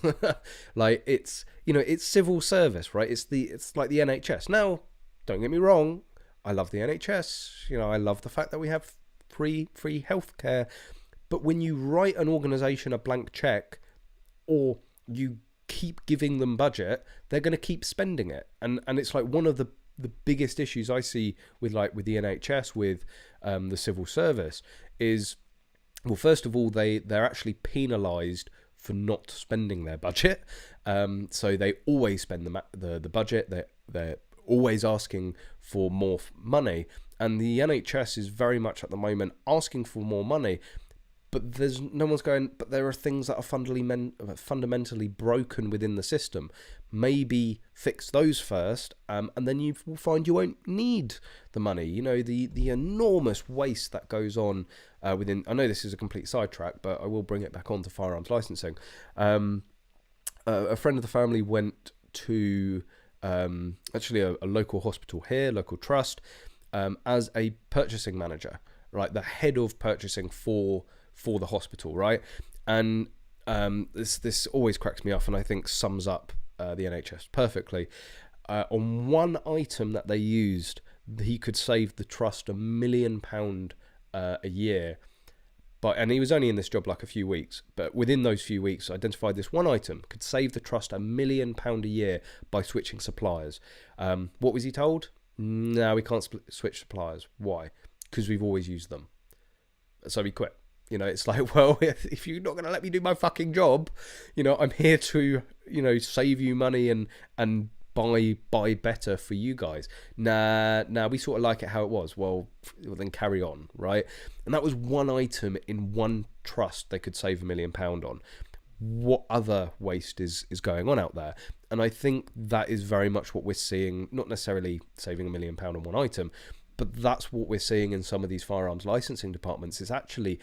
Like, it's, you know, it's civil service, right? It's like the NHS. Now, don't get me wrong, I love the NHS. You know, I love the fact that we have free healthcare. But when you write an organisation a blank check, or you keep giving them budget, they're going to keep spending it. And it's like one of the biggest issues I see with the NHS, with the civil service, is, well, first of all, they're actually penalised for not spending their budget. So they always spend the budget. They're always asking for more money. And the NHS is very much at the moment asking for more money. But there's no one's going, but there are things that are fundamentally broken within the system. Maybe fix those first, and then you will find you won't need the money. You know, the enormous waste that goes on within. I know this is a complete sidetrack, but I will bring it back on to firearms licensing. A friend of the family went to actually a local hospital here, local trust, as a purchasing manager, right? The head of purchasing for the hospital, right? And this always cracks me up, and I think sums up the NHS perfectly. On one item that they used, he could save the trust £1 million a year. And he was only in this job like a few weeks, but within those few weeks, identified this one item could save the trust £1 million a year by switching suppliers. What was he told? No, we can't switch suppliers. Why? Because we've always used them. So he quit. You know, it's like, well, if you're not going to let me do my fucking job, you know, I'm here to, you know, save you money and buy better for you guys. Nah, we sort of like it how it was. Well, then carry on, right? And that was one item in one trust they could save £1 million on. What other waste is going on out there? And I think that is very much what we're seeing, not necessarily saving £1 million on one item, but that's what we're seeing in some of these firearms licensing departments. It's actually...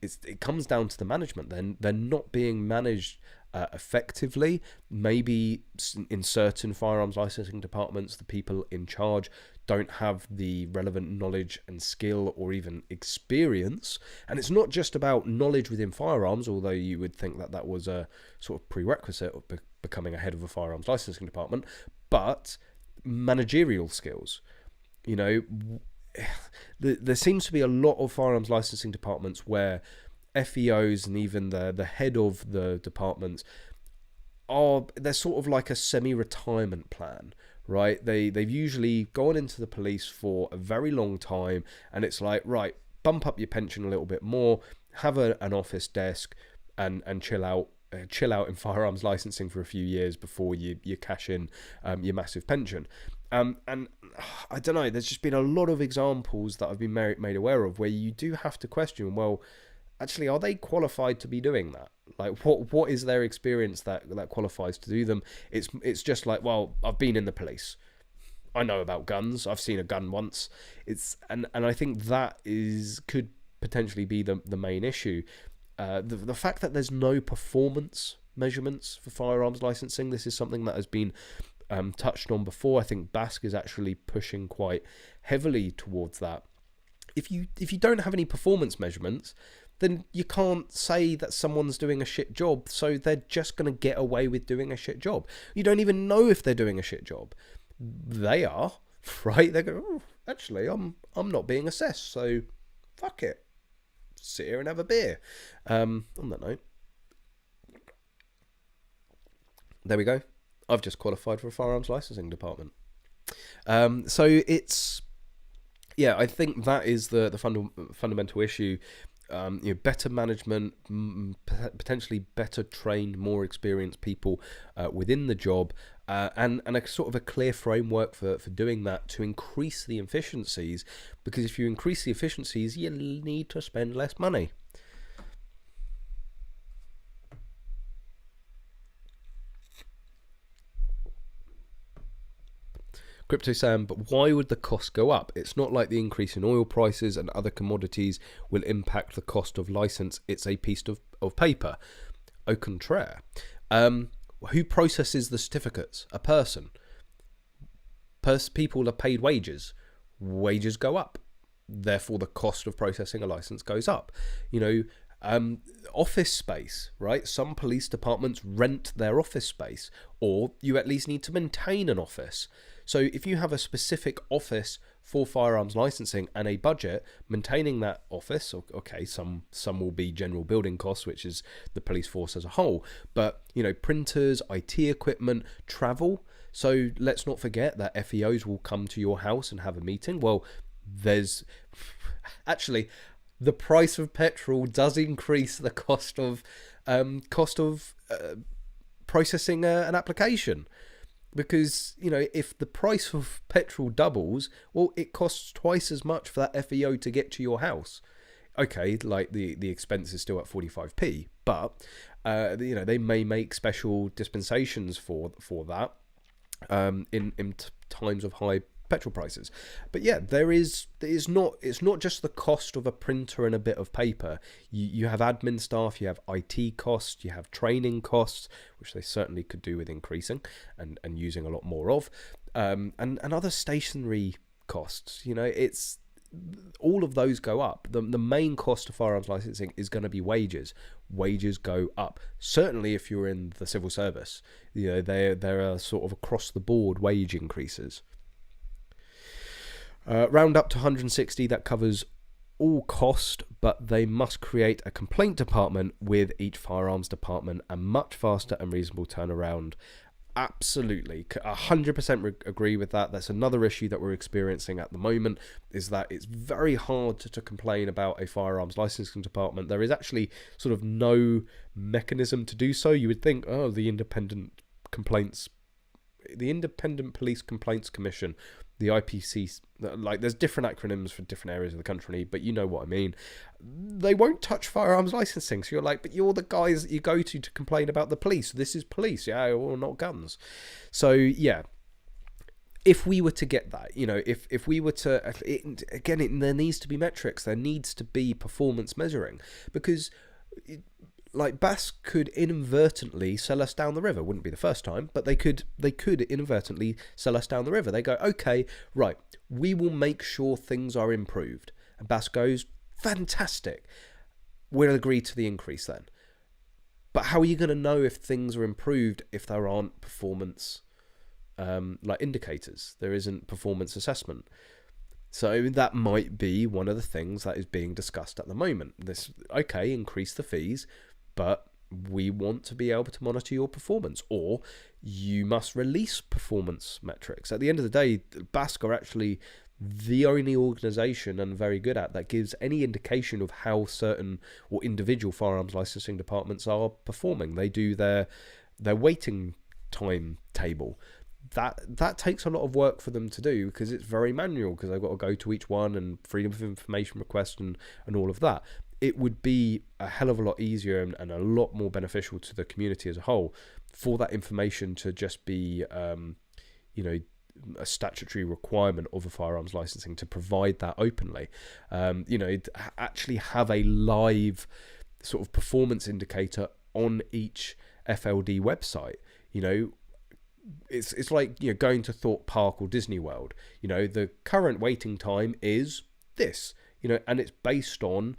it comes down to the management. Then they're not being managed effectively. Maybe in certain firearms licensing departments, the people in charge don't have the relevant knowledge and skill or even experience. And it's not just about knowledge within firearms, although you would think that was a sort of prerequisite of becoming a head of a firearms licensing department, but managerial skills. You know, there seems to be a lot of firearms licensing departments where FEOs and even the head of the departments they're sort of like a semi-retirement plan, right? They've usually gone into the police for a very long time, and it's like, right, bump up your pension a little bit more, have an office desk, and chill out in firearms licensing for a few years before you cash in your massive pension. And I don't know, there's just been a lot of examples that I've been made aware of where you do have to question, well, actually, are they qualified to be doing that? Like, what is their experience that qualifies to do them? It's just like, well, I've been in the police, I know about guns, I've seen a gun once. And I think that could potentially be the main issue. The fact that there's no performance measurements for firearms licensing, this is something that has been touched on before. I think BASC is actually pushing quite heavily towards that. If you don't have any performance measurements, then you can't say that someone's doing a shit job, so they're just going to get away with doing a shit job. You don't even know if they're doing a shit job. They are, right? They go, oh, actually, I'm not being assessed, so fuck it. Sit here and have a beer. On that note, there we go. I've just qualified for a firearms licensing department. So it's, yeah, I think that is the fundamental issue. better management, potentially better trained, more experienced people within the job, and a sort of a clear framework for doing that to increase the efficiencies, because if you increase the efficiencies, you need to spend less money. Crypto Sam, but why would the cost go up? It's not like the increase in oil prices and other commodities will impact the cost of license. It's a piece of paper. Au contraire. Who processes the certificates? A person. People are paid wages. Wages go up. Therefore, the cost of processing a license goes up. Office space, right? Some police departments rent their office space, or you at least need to maintain an office. So if you have a specific office for firearms licensing and a budget, maintaining that office, okay, some will be general building costs, which is the police force as a whole, but printers, IT equipment, travel. So let's not forget that FEOs will come to your house and have a meeting. Well, there's actually, the price of petrol does increase the cost of processing an application. Because, if the price of petrol doubles, well, it costs twice as much for that FEO to get to your house. Okay, like the expense is still at 45p, but, they may make special dispensations for that in times of high petrol prices. But yeah, it's not just the cost of a printer and a bit of paper. You have admin staff, you have IT costs, you have training costs, which they certainly could do with increasing and using a lot more of, and other stationary costs. It's all of those go up. The main cost of firearms licensing is going to be wages. Wages go up. Certainly if you're in the civil service, there are sort of across the board wage increases. Round up to 160, that covers all cost, but they must create a complaint department with each firearms department, a much faster and reasonable turnaround. Absolutely, 100% agree with that. That's another issue that we're experiencing at the moment, is that it's very hard to complain about a firearms licensing department. There is actually sort of no mechanism to do so. You would think, the Independent Police Complaints Commission, the IPC, like there's different acronyms for different areas of the country, but you know what I mean. They won't touch firearms licensing. So you're like, but you're the guys that you go to complain about the police. This is police, yeah, or not guns. So yeah, if we were to get that, if we were to, there needs to be metrics. There needs to be performance measuring, because like BASC could inadvertently sell us down the river. Wouldn't be the first time, but they could inadvertently sell us down the river. They go, okay, right, we will make sure things are improved. And BASC goes, fantastic. We'll agree to the increase then. But how are you going to know if things are improved if there aren't performance indicators? There isn't performance assessment. So that might be one of the things that is being discussed at the moment. Increase the fees, but we want to be able to monitor your performance, or you must release performance metrics. At the end of the day, BASC are actually the only organisation, and very good at, that gives any indication of how certain or individual firearms licensing departments are performing. They do their waiting time table. That takes a lot of work for them to do, because it's very manual, because they've got to go to each one and freedom of information request and all of that. It would be a hell of a lot easier and a lot more beneficial to the community as a whole for that information to just be, a statutory requirement of a firearms licensing to provide that openly. Actually have a live sort of performance indicator on each FLD website. It's like going to Thorpe Park or Disney World. The current waiting time is this. And it's based on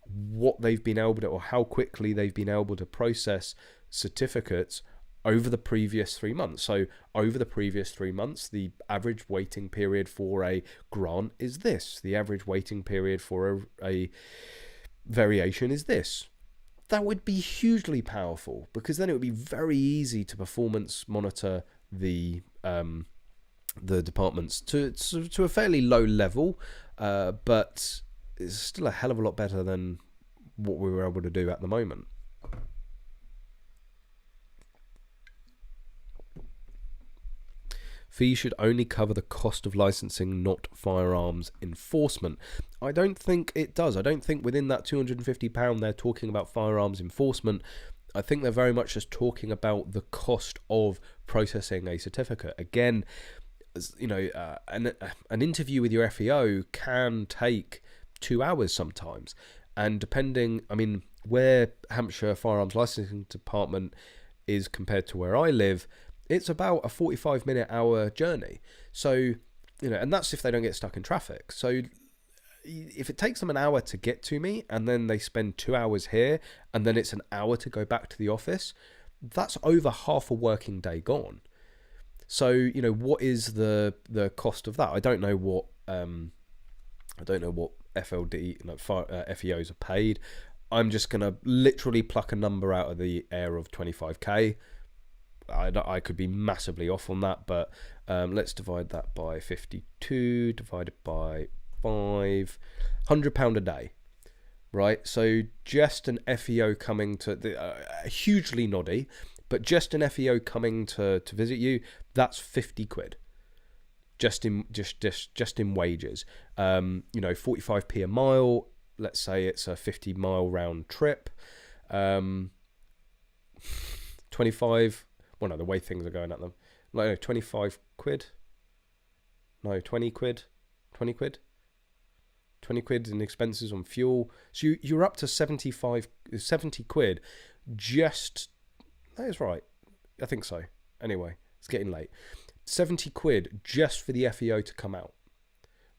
what they've been able to, or how quickly they've been able to process certificates over the previous 3 months. So over the previous 3 months, the average waiting period for a grant is this. The average waiting period for a variation is this. That would be hugely powerful, because then it would be very easy to performance monitor the departments to a fairly low level, but it's still a hell of a lot better than what we were able to do at the moment. Fees should only cover the cost of licensing, not firearms enforcement. I don't think it does. I don't think within that £250 they're talking about firearms enforcement. I think they're very much just talking about the cost of processing a certificate. Again, you know, an interview with your FEO can take 2 hours sometimes. And depending, I mean, where Hampshire Firearms Licensing Department is compared to where I live, it's about a 45-minute hour journey. So, you know, and that's if they don't get stuck in traffic. So if it takes them an hour to get to me and then they spend 2 hours here and then it's an hour to go back to the office, that's over half a working day gone. So, you know, what is the cost of that? I don't know what FLD, FEOs are paid. I'm just going to literally pluck a number out of the air of 25k. I could be massively off on that, but let's divide that by 52, divided by 5, £100 a day, right? So just an FEO coming to hugely noddy, but just an FEO coming to visit you, that's 50 quid. Just in wages. You know, 45p a mile. Let's say it's a 50-mile round trip. 25. Well, no, the way things are going at them. Like, no, 25 quid. No, 20 quid. 20 quid. 20 quid in expenses on fuel. So you're up to 70 quid. Just, that is right. I think so. Anyway, it's getting late. 70 quid just for the FEO to come out,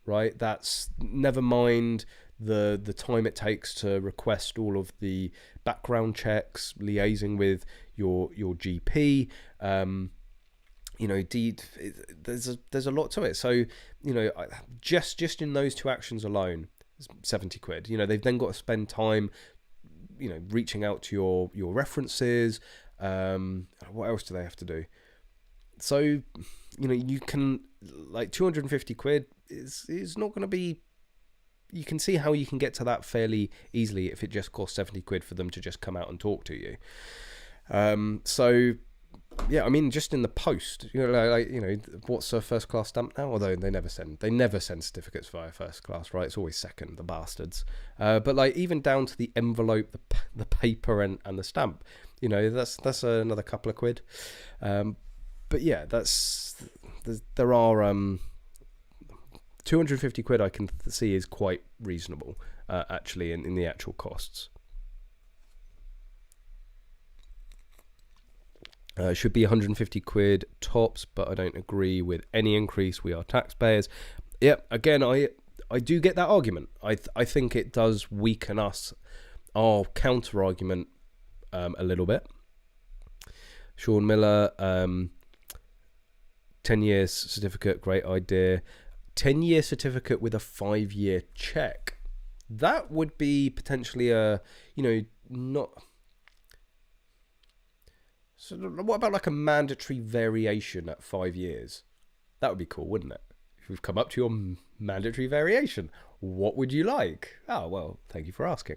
right? That's, never mind the time it takes to request all of the background checks, liaising with your GP. You know, there's a lot to it. So, you know, just in those two actions alone, 70 quid. You know, they've then got to spend time, you know, reaching out to your references. What else do they have to do? So, you know, you can, like, 250 quid is not going to be, you can see how you can get to that fairly easily if it just costs 70 quid for them to just come out and talk to you. So, yeah, I mean, just in the post, you know, like, you know, what's a first class stamp now? Although they never send certificates via first class, right? It's always second, the bastards. But like, even down to the envelope, the paper and the stamp, you know, that's another couple of quid. But yeah, there are 250 quid I can see is quite reasonable, actually, in the actual costs. Should be 150 quid tops, but I don't agree with any increase. We are taxpayers. Yep, again, I do get that argument. I think it does weaken us, our counter argument, a little bit. Sean Miller, 10 years certificate, great idea. 10-year certificate with a 5-year check. That would be potentially a, you know, not... So what about like a mandatory variation at 5 years? That would be cool, wouldn't it? If we've come up to your mandatory variation, what would you like? Oh, well, thank you for asking.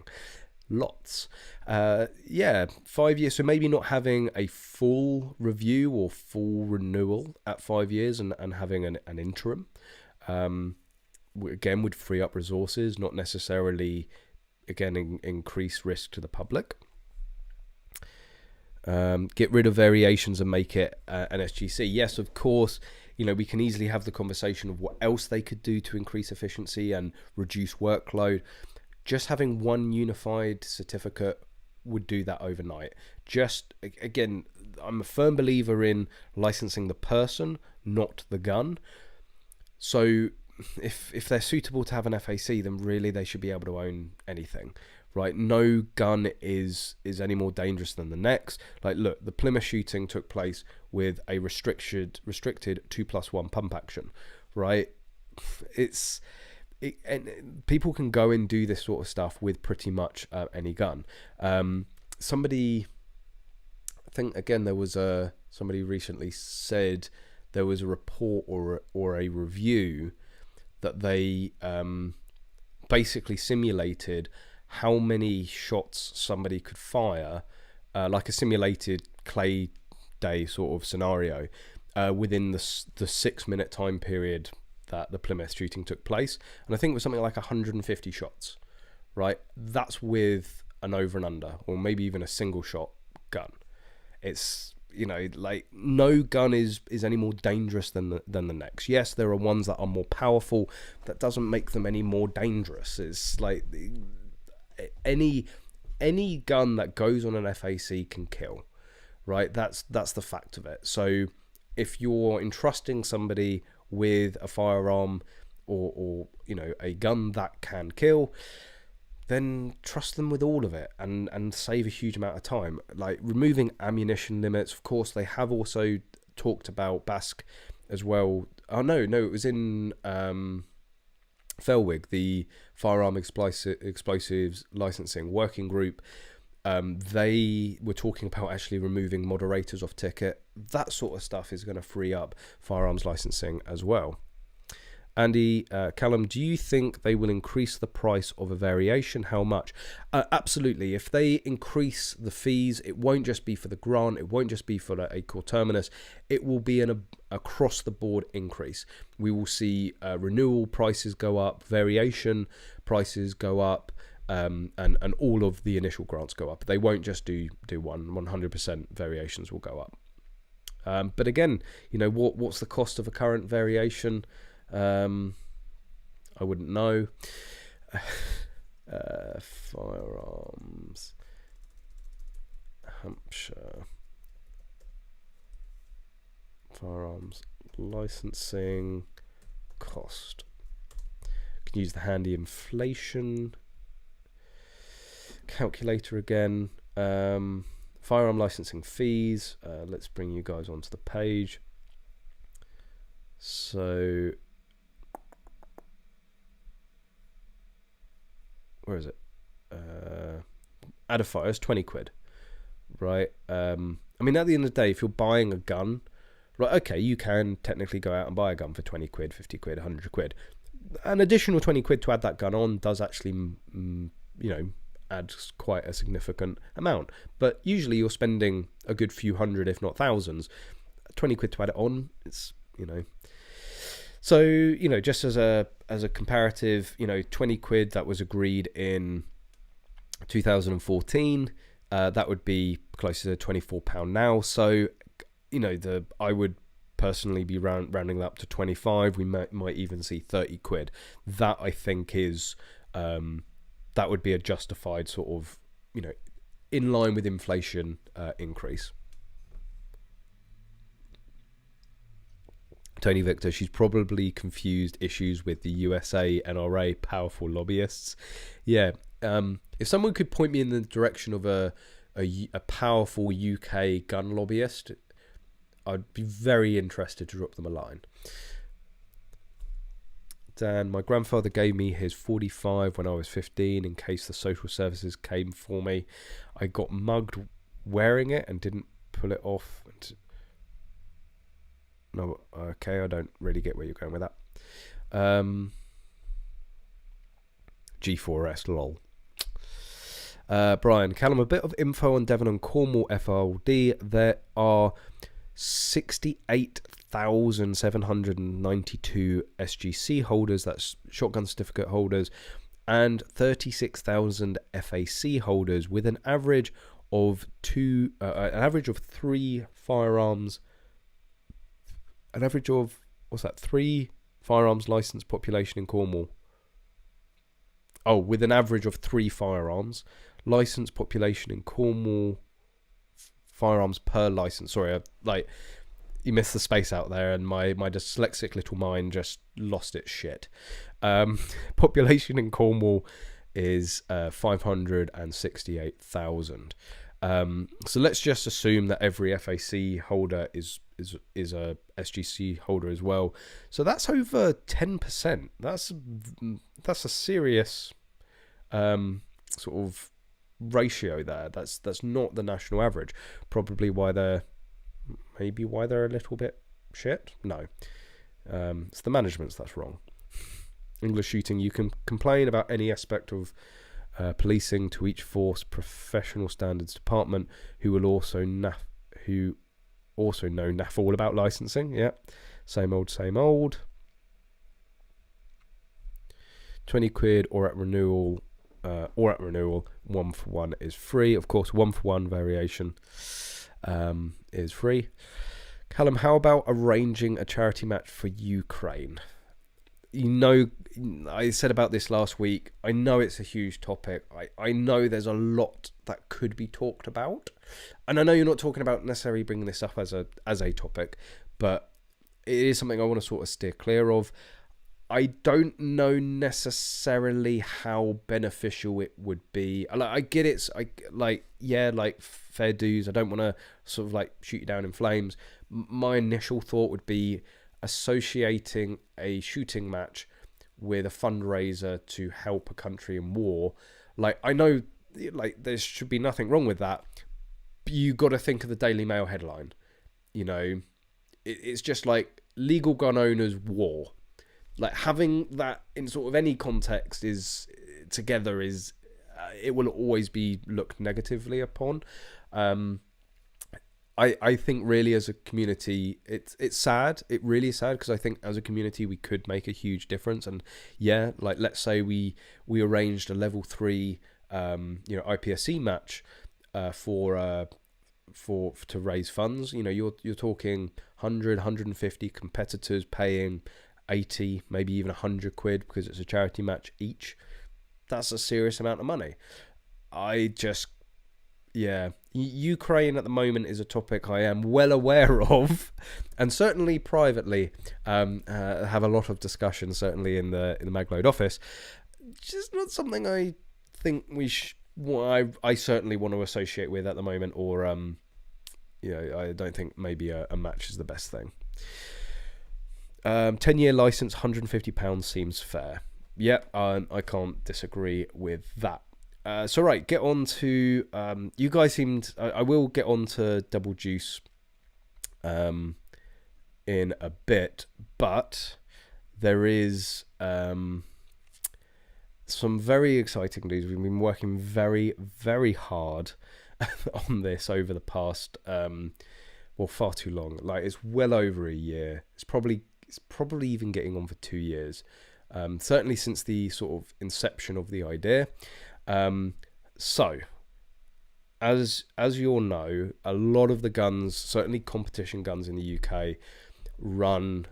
Lots. Yeah, 5 years. So maybe not having a full review or full renewal at 5 years and having an interim. Again, would free up resources, not necessarily, again, increase risk to the public. Get rid of variations and make it an SGC. Yes, of course, you know, we can easily have the conversation of what else they could do to increase efficiency and reduce workload. Just having one unified certificate would do that overnight. Just, again, I'm a firm believer in licensing the person, not the gun. So if they're suitable to have an FAC, then really they should be able to own anything. Right, no gun is any more dangerous than the next. Like, look, the Plymouth shooting took place with a restricted 2+1 pump action. Right, and people can go and do this sort of stuff with pretty much any gun. Somebody, I think again, there was somebody recently said there was a report or a review that they basically simulated how many shots somebody could fire, like a simulated clay day sort of scenario, within the 6-minute time period that the Plymouth shooting took place. And I think it was something like 150 shots, right? That's with an over and under, or maybe even a single shot gun. It's, you know, like, no gun is any more dangerous than the next. Yes, there are ones that are more powerful. That doesn't make them any more dangerous. It's like any gun that goes on an FAC can kill, right? That's the fact of it. So if you're entrusting somebody with a firearm or you know, a gun that can kill, then trust them with all of it and save a huge amount of time. Like removing ammunition limits, of course, they have also talked about BASC as well. Oh no, it was in FELWIG, the Firearm Explosives Licensing Working Group. They were talking about actually removing moderators off ticket. That sort of stuff is going to free up firearms licensing as well. Andy, Callum, do you think they will increase the price of a variation? How much? Absolutely. If they increase the fees, it won't just be for the grant. It won't just be for a coterminous. It will be an across-the-board increase. We will see renewal prices go up, variation prices go up, and all of the initial grants go up. They won't just do one. 100% variations will go up. But again, you know, what's the cost of a current variation? I wouldn't know. Firearms Hampshire firearms licensing cost. You can use the handy inflation calculator again. Firearm licensing fees. Let's bring you guys onto the page. So where is it? Add a fire is 20 quid, right? I mean, at the end of the day, if you're buying a gun, right, okay, you can technically go out and buy a gun for 20 quid, 50 quid, 100 quid. An additional 20 quid to add that gun on does actually, you know, add quite a significant amount. But usually you're spending a good few hundred, if not thousands. 20 quid to add it on, it's, you know. So, you know, just as a comparative, you know, 20 quid that was agreed in 2014, that would be closer to £24 now. So, you know, I would personally be rounding that up to 25. We might even see 30 quid. That, I think, is that would be a justified sort of, you know, in line with inflation increase. Tony Victor, she's probably confused issues with the USA NRA powerful lobbyists. Yeah, if someone could point me in the direction of a powerful UK gun lobbyist, I'd be very interested to drop them a line. Dan, my grandfather gave me his 45 when I was 15 in case the social services came for me. I got mugged wearing it and didn't pull it off. No, okay, I don't really get where you're going with that. G4S, lol. Brian, Callum, a bit of info on Devon and Cornwall FRLD. There are 68,792 SGC holders, that's shotgun certificate holders, and 36,000 FAC holders, with an average of three firearms. An average of, what's that, 3 firearms licensed population in Cornwall. Oh, with an average of 3 firearms. Licensed population in Cornwall, firearms per license. Sorry, you missed the space out there, and my dyslexic little mind just lost its shit. Population in Cornwall is 568,000. So let's just assume that every FAC holder is a SGC holder as well. So that's over 10%. That's a serious sort of ratio there. That's not the national average. Probably why they're a little bit shit. No, it's the management's that's wrong. English shooting. You can complain about any aspect of policing to each force professional standards department who also know naff all about licensing. Yeah, same old, same old. 20 quid or at renewal, 1 for 1 is free. Of course, 1 for 1 variation is free. Callum, how about arranging a charity match for Ukraine? You know, I said about this last week. I know it's a huge topic. I know there's a lot that could be talked about. And I know you're not talking about necessarily bringing this up as a topic, but it is something I want to sort of steer clear of. I don't know necessarily how beneficial it would be. I get it's like fair dues. I don't want to sort of like shoot you down in flames. My initial thought would be associating a shooting match with a fundraiser to help a country in war. Like, I know, like, there should be nothing wrong with that. But you got to think of the Daily Mail headline. You know, it's just like legal gun owners war. Like, having that in sort of any context is together is it will always be looked negatively upon. I think really as a community, it's sad. It really is sad, because I think as a community we could make a huge difference. And yeah, like, let's say we arranged a level 3 IPSC match to raise funds. You know, you're talking 150 competitors paying 80, maybe even 100 quid because it's a charity match each. That's a serious amount of money. Ukraine at the moment is a topic I am well aware of, and certainly privately have a lot of discussion, certainly in the Magload office. Just not something I think I certainly want to associate with at the moment, or I don't think maybe a match is the best thing. 10-year license, £150 seems fair. Yeah, I can't disagree with that. So right, get on to you guys seemed. I will get on to Double Juice in a bit, but there is some very exciting news. We've been working very, very hard on this over the past far too long. Like, it's well over a year. It's probably even getting on for 2 years. Certainly since the sort of inception of the idea. So, as you all know, a lot of the guns, certainly competition guns in the UK, run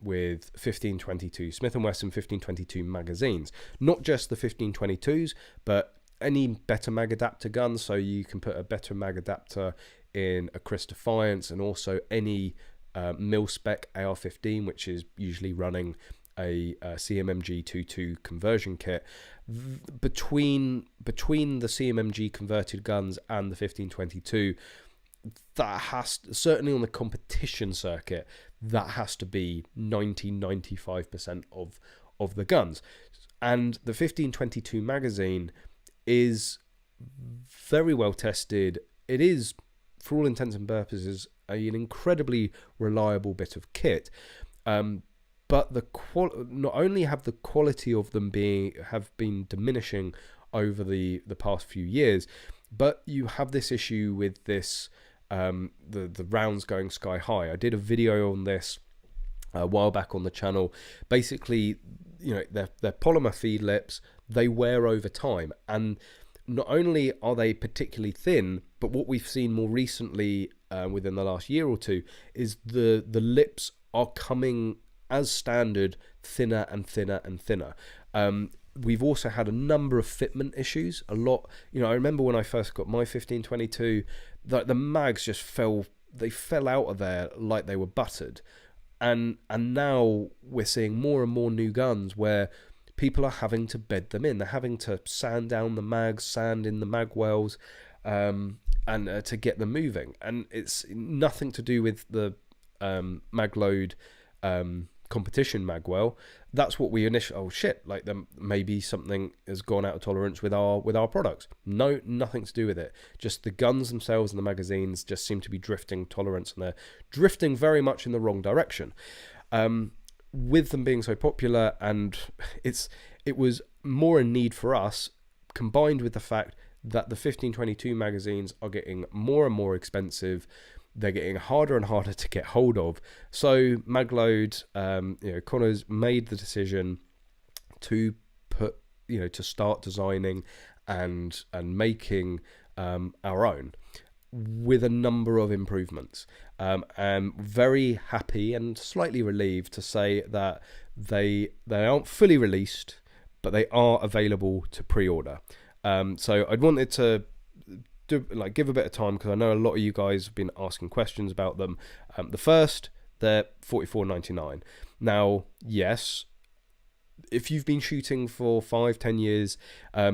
with 1522 Smith & Wesson 1522 magazines. Not just the 1522s, but any better mag adapter guns. So you can put a better mag adapter in a Chris Defiance, and also any mil-spec AR-15, which is usually running a CMMG 2.2 conversion kit. Between the CMMG converted guns and the 1522, that has to, certainly on the competition circuit, that has to be 90-95% of the guns. And the 1522 magazine is very well tested. It is, for all intents and purposes, an incredibly reliable bit of kit. But not only have the quality of them have been diminishing over the past few years, but you have this issue with this the rounds going sky high. I did a video on this a while back on the channel. Basically, you know, they're polymer feed lips. They wear over time, and not only are they particularly thin, but what we've seen more recently within the last year or two is the lips are coming as standard thinner and thinner and thinner. We've also had a number of fitment issues. A lot, you know, I remember when I first got my 1522, the mags just fell out of there like they were buttered. And now we're seeing more and more new guns where people are having to bed them in. They're having to sand down the mags, sand in the mag wells, and to get them moving. And it's nothing to do with the Magload competition magwell. That's what we initially, oh shit, like maybe something has gone out of tolerance with our products. No, nothing to do with it. Just the guns themselves and the magazines just seem to be drifting tolerance, and they're drifting very much in the wrong direction. With them being so popular, and it was more a need for us combined with the fact that the 15-22 magazines are getting more and more expensive. They're getting harder and harder to get hold of. So Magload, Connor's made the decision to put, to start designing and making our own, with a number of improvements. I'm very happy and slightly relieved to say that they aren't fully released, but they are available to pre-order. So I'd wanted to give a bit of time, because I know a lot of you guys have been asking questions about them. The first, they're $44.99. Now, yes, if you've been shooting for 5-10 years,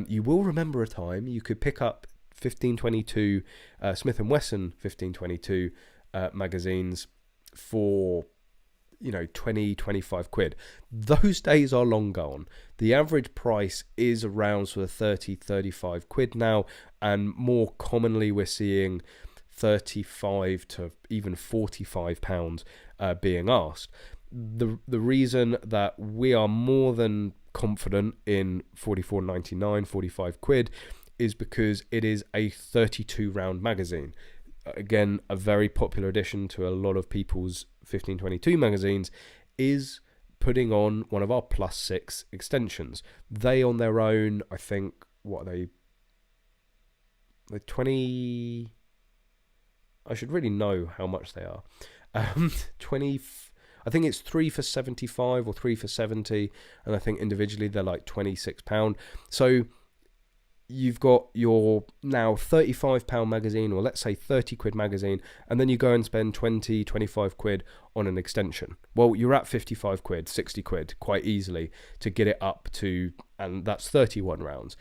you will remember a time you could pick up 15-22 Smith & Wesson 15-22 magazines for 20-25 quid. Those days are long gone. The average price is around sort of 30-35 quid now, and more commonly we're seeing 35 to even 45 pounds being asked. The reason that we are more than confident in 44.99, 45 quid, is because it is a 32 round magazine. Again, a very popular addition to a lot of people's 15-22 magazines is putting on one of our +6 extensions. They on their own, I think, what are they? They're 20. I should really know how much they are. 20. I think it's 3 for 75 or 3 for 70, and I think individually they're like £26. So you've got your now £35 magazine, or let's say 30 quid magazine, and then you go and spend 20-25 quid on an extension. Well, you're at 55 quid, 60 quid quite easily to get it up to, and that's 31 rounds.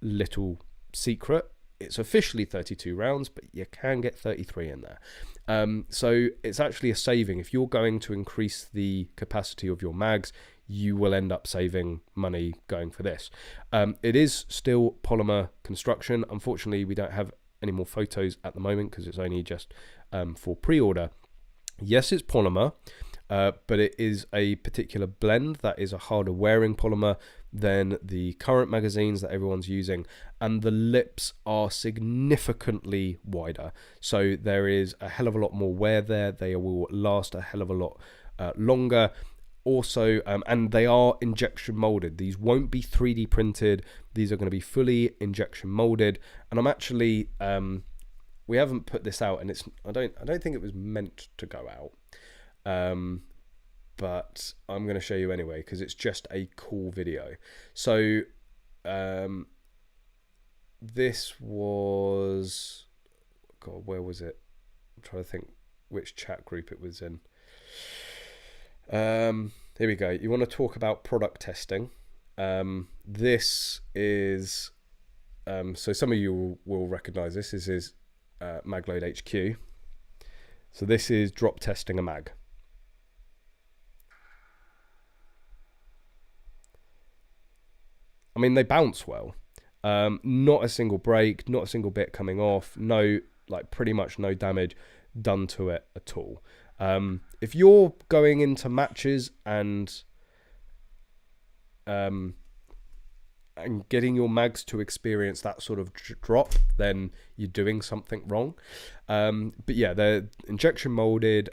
Little secret, it's officially 32 rounds, but you can get 33 in there. So it's actually a saving. If you're going to increase the capacity of your mags, you will end up saving money going for this. It is still polymer construction. Unfortunately, we don't have any more photos at the moment because it's only just for pre-order. Yes, it's polymer, but it is a particular blend that is a harder wearing polymer than the current magazines that everyone's using, and the lips are significantly wider. So there is a hell of a lot more wear there. They will last a hell of a lot longer. Also, and they are injection molded. These won't be 3D printed. These are going to be fully injection molded. And I'm actually, we haven't put this out, and it's I don't think it was meant to go out, but I'm going to show you anyway because it's just a cool video. So this was, God, where was it? I'm trying to think which chat group it was in. Here we go. You want to talk about product testing. This is so some of you will recognize this. This is Magload HQ. So this is drop testing a mag. I mean, they bounce well. Not a single break, not a single bit coming off. No, like pretty much no damage done to it at all. If you're going into matches and getting your mags to experience that sort of drop, then you're doing something wrong. But yeah, they're injection molded,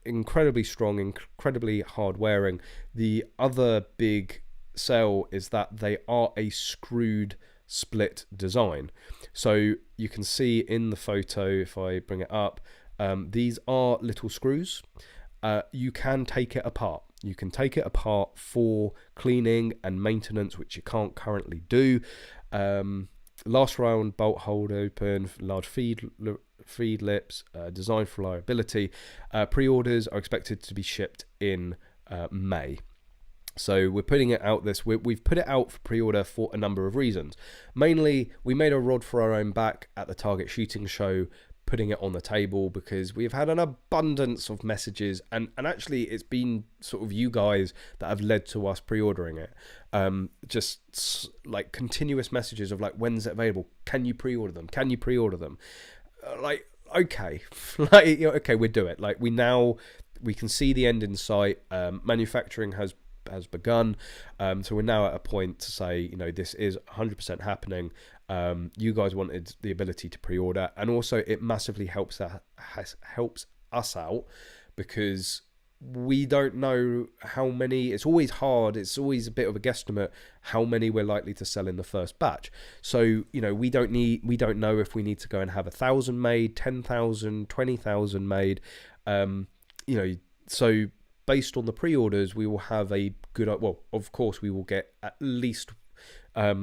incredibly strong, incredibly hard wearing. The other big sell is that they are a screwed split design. So you can see in the photo, if I bring it up, these are little screws. You can take it apart. You can take it apart for cleaning and maintenance, which you can't currently do. Last round bolt hold open, large feed lips, designed for reliability. Pre-orders are expected to be shipped in May. So we're putting it out we've put it out for pre-order for a number of reasons. Mainly, we made a rod for our own back at the Target Shooting Show, putting it on the table because we've had an abundance of messages, and actually it's been sort of you guys that have led to us pre-ordering it. Just like continuous messages of like, when's it available? Can you pre-order them? Can you pre-order them? Like, okay, like, okay, we'll do it. Like we can see the end in sight. Manufacturing has has begun. So we're now at a point to say, you know, this is 100% happening. You guys wanted the ability to pre-order, and also it massively helps us out, because we don't know how many. It's always hard, it's always a bit of a guesstimate how many we're likely to sell in the first batch. So, you know, we don't know if we need to go and have 1,000 made, 10,000, 20,000 made. You know, so based on the pre-orders, we will have a good, well, of course we will get at least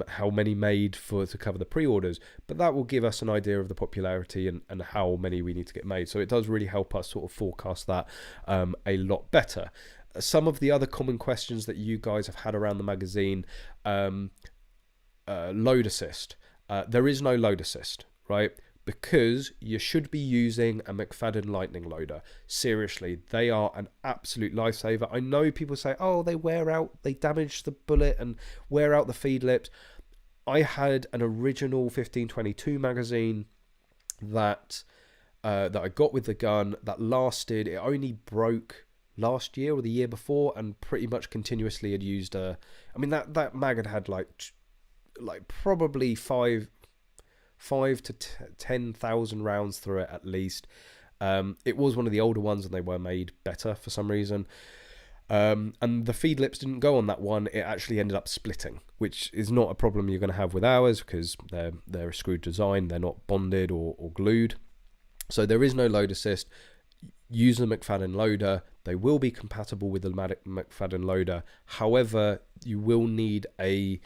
how many made to cover the pre-orders, but that will give us an idea of the popularity and how many we need to get made. So it does really help us sort of forecast that a lot better. Some of the other common questions that you guys have had around the magazine, load assist. There is no load assist, right? Because you should be using a McFadden Lightning loader. Seriously, they are an absolute lifesaver. I know people say, oh, they wear out, they damage the bullet and wear out the feed lips. I had an original 1522 magazine that I got with the gun that lasted, it only broke last year or the year before, and pretty much continuously had used I mean, that mag had like probably 5 to 10,000 rounds through it at least. It was one of the older ones, and they were made better for some reason. And the feed lips didn't go on that one. It actually ended up splitting, which is not a problem you're going to have with ours, because they're a screwed design. They're not bonded or glued. So there is no load assist. Use the McFadden loader. They will be compatible with the McFadden loader. However, you will need a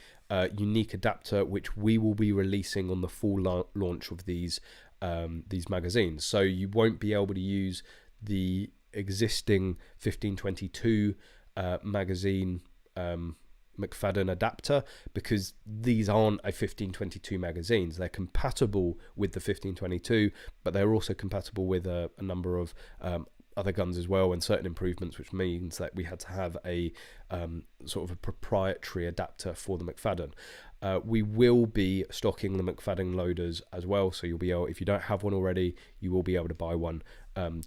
unique adapter, which we will be releasing on the full launch of these magazines. So you won't be able to use the existing 1522 magazine McFadden adapter, because these aren't a 1522 magazines. They're compatible with the 1522, but they're also compatible with a number of other guns as well, and certain improvements, which means that we had to have a sort of a proprietary adapter for the McFadden. We will be stocking the McFadden loaders as well, so you'll be able, if you don't have one already, you will be able to buy one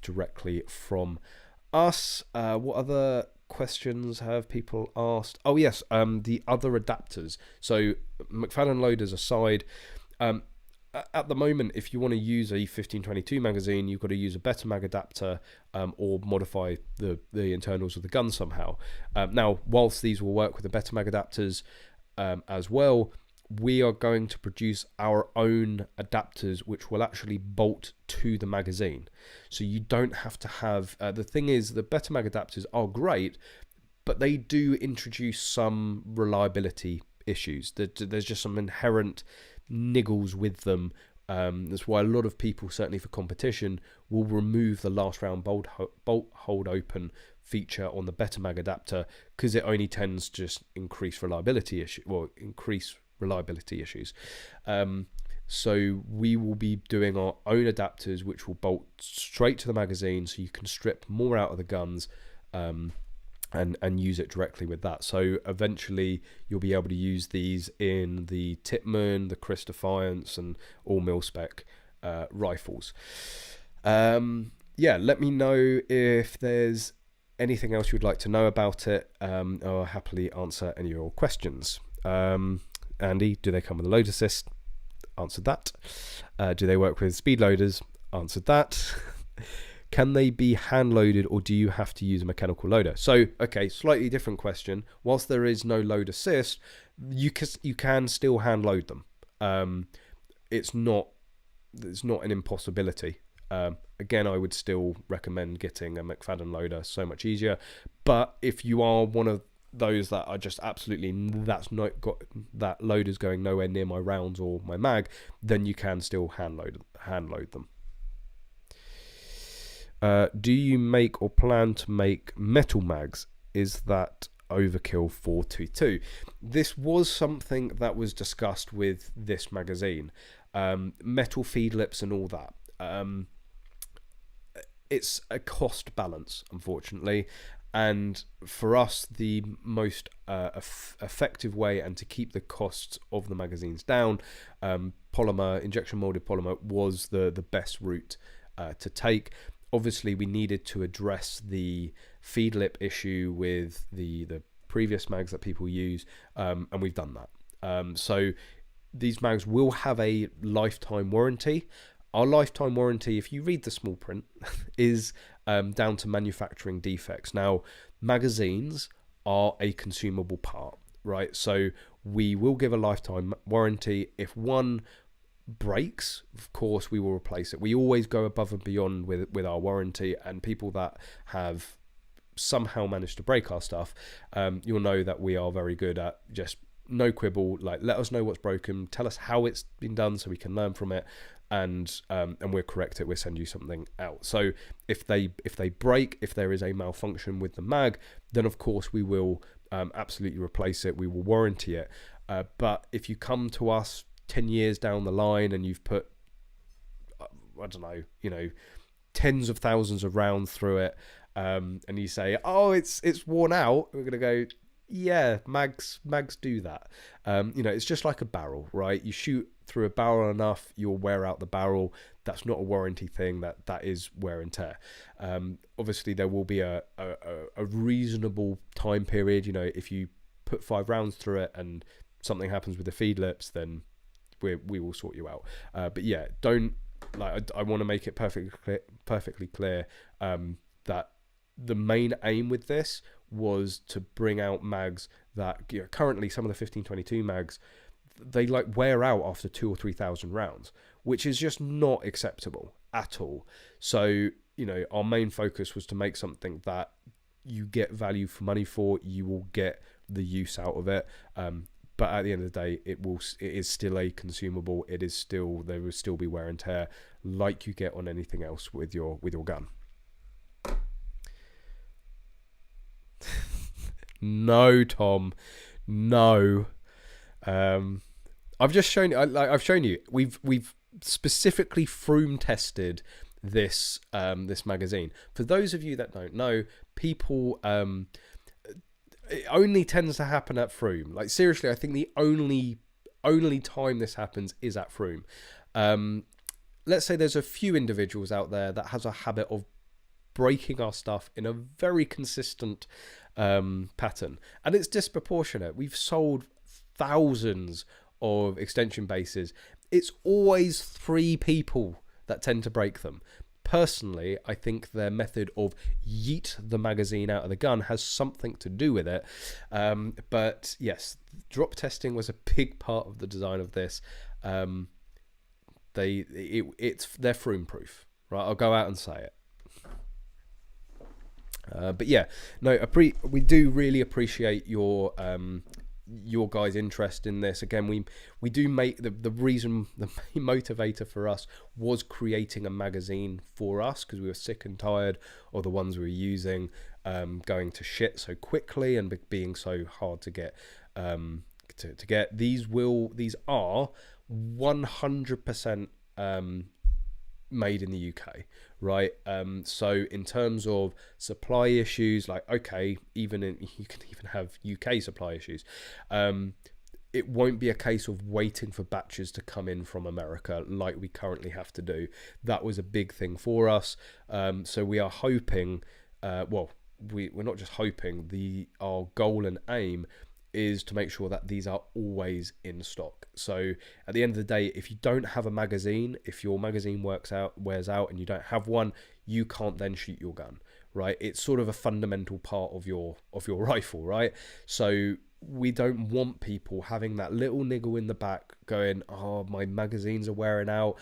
directly from us. What other questions have people asked? Oh yes, the other adapters. So McFadden loaders aside, at the moment, if you want to use a 1522 magazine, you've got to use a better mag adapter or modify the internals of the gun somehow. Now, whilst these will work with the better mag adapters as well, we are going to produce our own adapters, which will actually bolt to the magazine. So you don't have to have... the thing is, the better mag adapters are great, but they do introduce some reliability issues. There's just some inherent niggles with them. That's why a lot of people, certainly for competition, will remove the last round bolt hold open feature on the better mag adapter, because it only tends to just increase reliability issues. So we will be doing our own adapters, which will bolt straight to the magazine, so you can strip more out of the guns and use it directly with that. So eventually you'll be able to use these in the Tippmann, the Chris Defiance, and all mil-spec rifles. Yeah, let me know if there's anything else you'd like to know about it. I'll happily answer any of your questions. Andy, do they come with a load assist? Answered that. Do they work with speed loaders? Answered that. Can they be hand loaded, or do you have to use a mechanical loader? So, okay, slightly different question. Whilst there is no load assist, you can still hand load them. It's not an impossibility. Again, I would still recommend getting a McFadden loader, so much easier. But if you are one of those that are just absolutely, that's not got, that loader's going nowhere near my rounds or my mag, then you can still hand load them. Do you make or plan to make metal mags? Is that overkill 422? This was something that was discussed with this magazine. Metal feed lips and all that. It's a cost balance, unfortunately. And for us, the most effective way, and to keep the costs of the magazines down, polymer, injection molded polymer was the best route to take. Obviously, we needed to address the feed lip issue with the previous mags that people use, and we've done that. So these mags will have a lifetime warranty. Our lifetime warranty, if you read the small print, is down to manufacturing defects. Now, magazines are a consumable part, right? So we will give a lifetime warranty. If one breaks, of course, we will replace it. We always go above and beyond with our warranty, and people that have somehow managed to break our stuff, you'll know that we are very good at just no quibble, like let us know what's broken, tell us how it's been done so we can learn from it, and we'll correct it, we'll send you something out. So if they break, if there is a malfunction with the mag, then of course we will absolutely replace it, we will warranty it. But if you come to us 10 years down the line and you've put, I don't know, you know, tens of thousands of rounds through it, and you say, oh, it's worn out, we're gonna go, yeah, mags do that. You know, it's just like a barrel, right? You shoot through a barrel enough, you'll wear out the barrel. That's not a warranty thing, that is wear and tear. Obviously there will be a reasonable time period. You know, if you put 5 rounds through it and something happens with the feed lips, then we will sort you out. But yeah, don't, like, I want to make it perfectly clear that the main aim with this was to bring out mags that, you know, currently some of the 1522 mags, they like wear out after 2,000 or 3,000 rounds, which is just not acceptable at all. So, you know, our main focus was to make something that you get value for money for, you will get the use out of it. But at the end of the day, it is still a consumable. There will still be wear and tear like you get on anything else with your gun. No, Tom, no. I've just shown you. I've shown you. We've specifically Froome tested this this magazine. For those of you that don't know, people, it only tends to happen at Froome. Like, seriously, I think the only time this happens is at Froome. Let's say there's a few individuals out there that has a habit of breaking our stuff in a very consistent pattern, and it's disproportionate. We've sold thousands of extension bases. It's always 3 people that tend to break them. Personally, I think their method of yeet the magazine out of the gun has something to do with it. But yes, drop testing was a big part of the design of this. They're Froome proof, right? I'll go out and say it. But yeah, no, we do really appreciate your guys' interest in this. Again, we do make the main motivator for us was creating a magazine for us, because we were sick and tired of the ones we were using going to shit so quickly and being so hard to get. To get these are 100% made in the UK, right? So in terms of supply issues, like, okay, you can even have UK supply issues. It won't be a case of waiting for batches to come in from America like we currently have to do. That was a big thing for us. So we are hoping, we're not just hoping, our goal and aim is to make sure that these are always in stock. So at the end of the day, if you don't have a magazine, if your magazine wears out and you don't have one, you can't then shoot your gun, right? It's sort of a fundamental part of your rifle, right? So we don't want people having that little niggle in the back going, oh, my magazines are wearing out.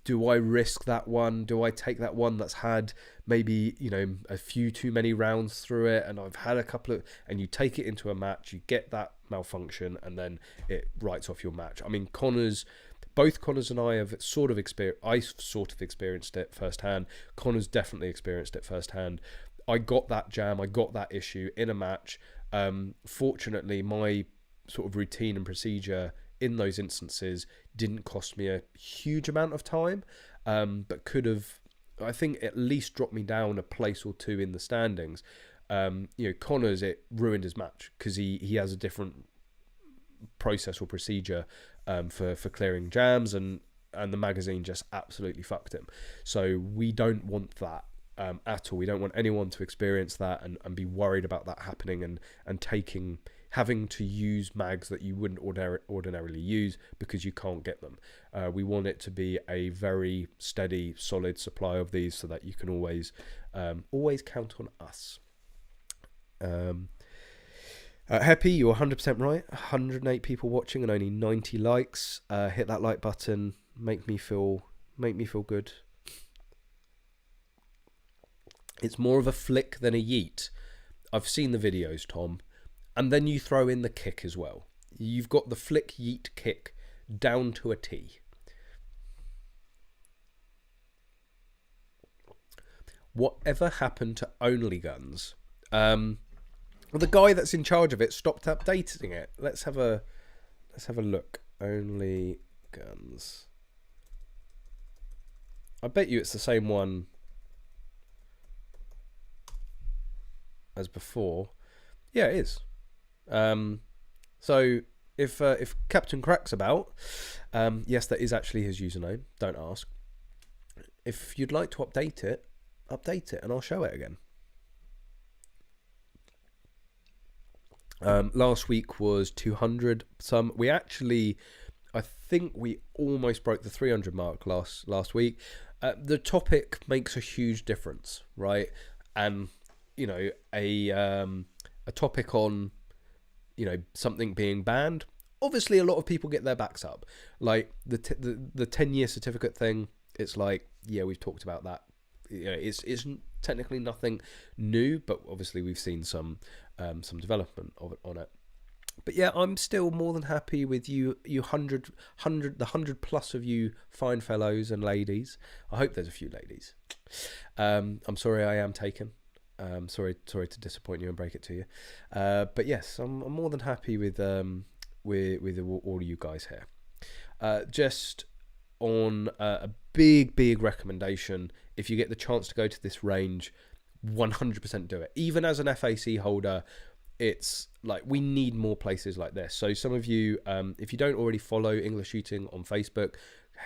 Do I risk that one? Do I take that one that's had maybe, you know, a few too many rounds through it, and I've had a couple of, and you take it into a match, you get that malfunction, and then it writes off your match. I mean, both Connors and I have sort of experienced it firsthand. Connors definitely experienced it firsthand. I got that jam, I got that issue in a match. Fortunately, my sort of routine and procedure in those instances didn't cost me a huge amount of time, but could have, I think, at least dropped me down a place or 2 in the standings. You know, Connors, it ruined his match because he has a different process or procedure for clearing jams, and the magazine just absolutely fucked him. So we don't want that at all. We don't want anyone to experience that and be worried about that happening and having to use mags that you wouldn't ordinarily use because you can't get them. We want it to be a very steady, solid supply of these so that you can always count on us. Happy, you're 100% right. 108 people watching and only 90 likes. Hit that like button. Make me feel good. It's more of a flick than a yeet. I've seen the videos, Tom. And then you throw in the kick as well. You've got the flick, yeet, kick down to a T. Whatever happened to Only Guns? Well, the guy that's in charge of it stopped updating it. Let's have a look. Only Guns. I bet you it's the same one as before. Yeah, it is. So if Captain Crack's about, yes, that is actually his username. Don't ask. If you'd like to update it, and I'll show it again. Last week was 200 some. We actually, I think we almost broke the 300 mark last week. The topic makes a huge difference, right? And you know, a topic on, you know, something being banned, obviously a lot of people get their backs up. Like the 10-year certificate thing, it's like, yeah, we've talked about that. You know, it's technically nothing new, but obviously we've seen some development on it. But yeah, I'm still more than happy with you 100 plus of you fine fellows and ladies. I hope there's a few ladies. I'm sorry I am taken. Sorry to disappoint you and break it to you. But yes, I'm more than happy with all of you guys here. Just on a big recommendation, if you get the chance to go to this range, 100% do it. Even as an FAC holder, it's like we need more places like this. So some of you, if you don't already follow English Shooting on Facebook,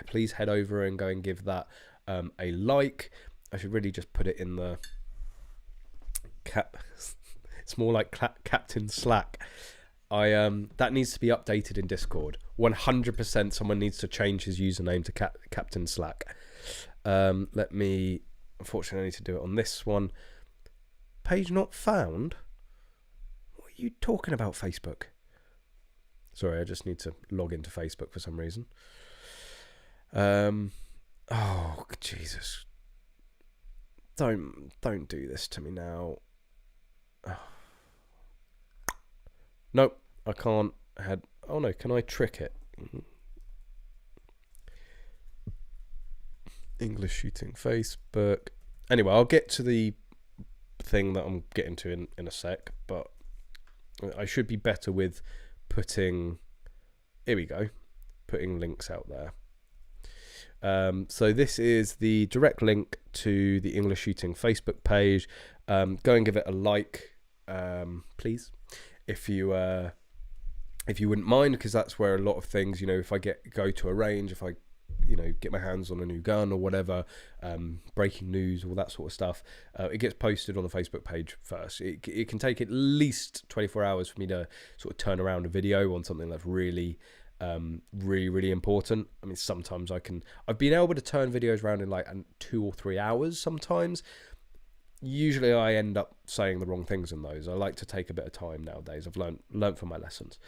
please head over and go and give that a like. I should really just put it in the it's more like Captain Slack. That needs to be updated in Discord. 100% someone needs to change his username to Captain Slack. Let me, unfortunately I need to do it on this one. Page not found? What are you talking about, Facebook? Sorry, I just need to log into Facebook for some reason. Oh Jesus, don't do this to me now. Oh. Nope, I can't. Oh no, can I trick it? English Shooting Facebook. Anyway, I'll get to the thing that I'm getting to in a sec, but I should be better with putting, here we go, putting links out there. So this is the direct link to the English Shooting Facebook page. Go and give it a like, please, if you wouldn't mind, because that's where a lot of things, you know, if I go to a range, if I, you know, get my hands on a new gun or whatever, breaking news, all that sort of stuff, it gets posted on the Facebook page first. It can take at least 24 hours for me to sort of turn around a video on something that's really important. I mean, sometimes I've been able to turn videos around in like 2 or 3 hours sometimes. Usually I end up saying the wrong things in those. I like to take a bit of time nowadays. I've learned from my lessons.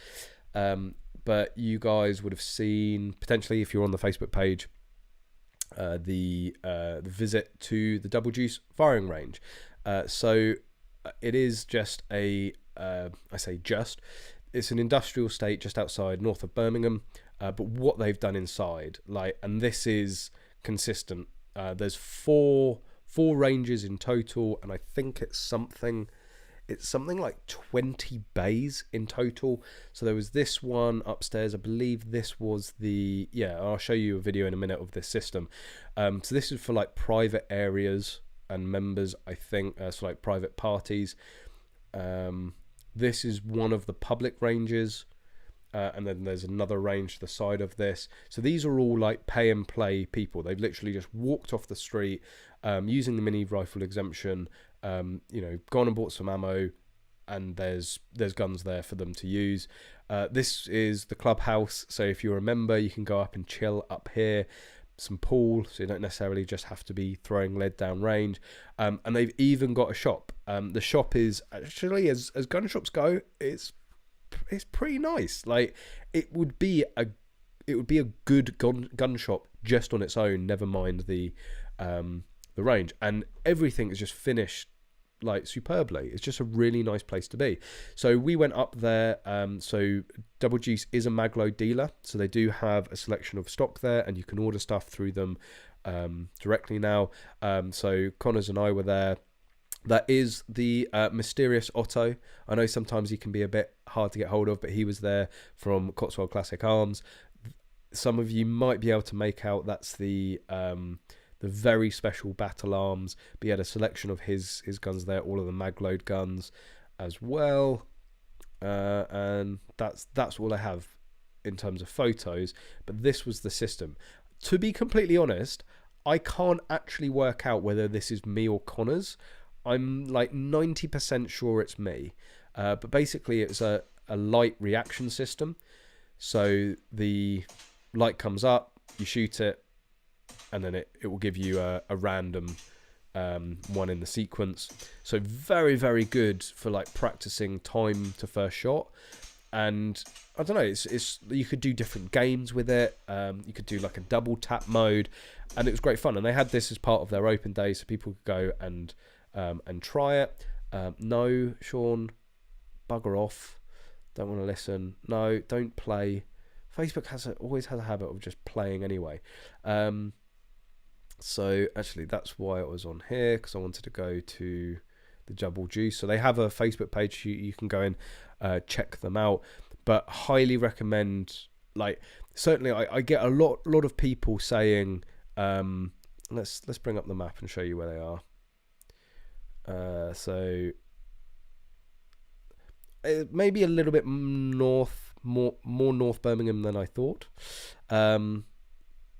But you guys would have seen, potentially if you're on the Facebook page, the visit to the Double Juice firing range. So it is just I say just, it's an industrial estate just outside north of Birmingham. But what they've done inside, and this is consistent. There's four ranges in total, and I think it's something like 20 bays in total. So there was this one upstairs. I believe this was I'll show you a video in a minute of this system. So this is for like private areas and members, I think, so like private parties. This is one of the public ranges. and then there's another range to the side of this. So these are all like pay and play people. They've literally just walked off the street using the mini rifle exemption, gone and bought some ammo, and there's guns there for them to use. This is the clubhouse, so if you remember, you can go up and chill up here. Some pool, so you don't necessarily just have to be throwing lead down range. And they've even got a shop. The shop is actually, as gun shops go, it's pretty nice. Like it would be a good gun shop just on its own, never mind the range. And everything is just finished like superbly. It's just a really nice place to be. So we went up there. So Double Juice is a magload dealer, so they do have a selection of stock there, and you can order stuff through them directly now. So Connors and I were there. That is the mysterious Otto. I know sometimes he can be a bit hard to get hold of, but he was there from Cotswold Classic Arms. Some of you might be able to make out that's the very special battle arms, but he had a selection of his guns there, all of the magload guns as well, and that's all I have in terms of photos. But this was the system. To be completely honest, I can't actually work out whether this is me or Connor's. I'm like 90% sure it's me, but basically it's a light reaction system. So the light comes up, you shoot it, and then it will give you a random one in the sequence. So very, very good for like practicing time to first shot. And I don't know, it's you could do different games with it. You could do like a double tap mode, and it was great fun. And they had this as part of their open day, so people could go and try it. No, Sean, bugger off. Don't want to listen. No, don't play. Facebook always has a habit of just playing anyway. So actually that's why it was on here, because I wanted to go to the Double Juice. So they have a Facebook page, you can go and check them out, but highly recommend. Like certainly I get a lot of people saying let's bring up the map and show you where they are. So maybe a little bit north, more North Birmingham than I thought.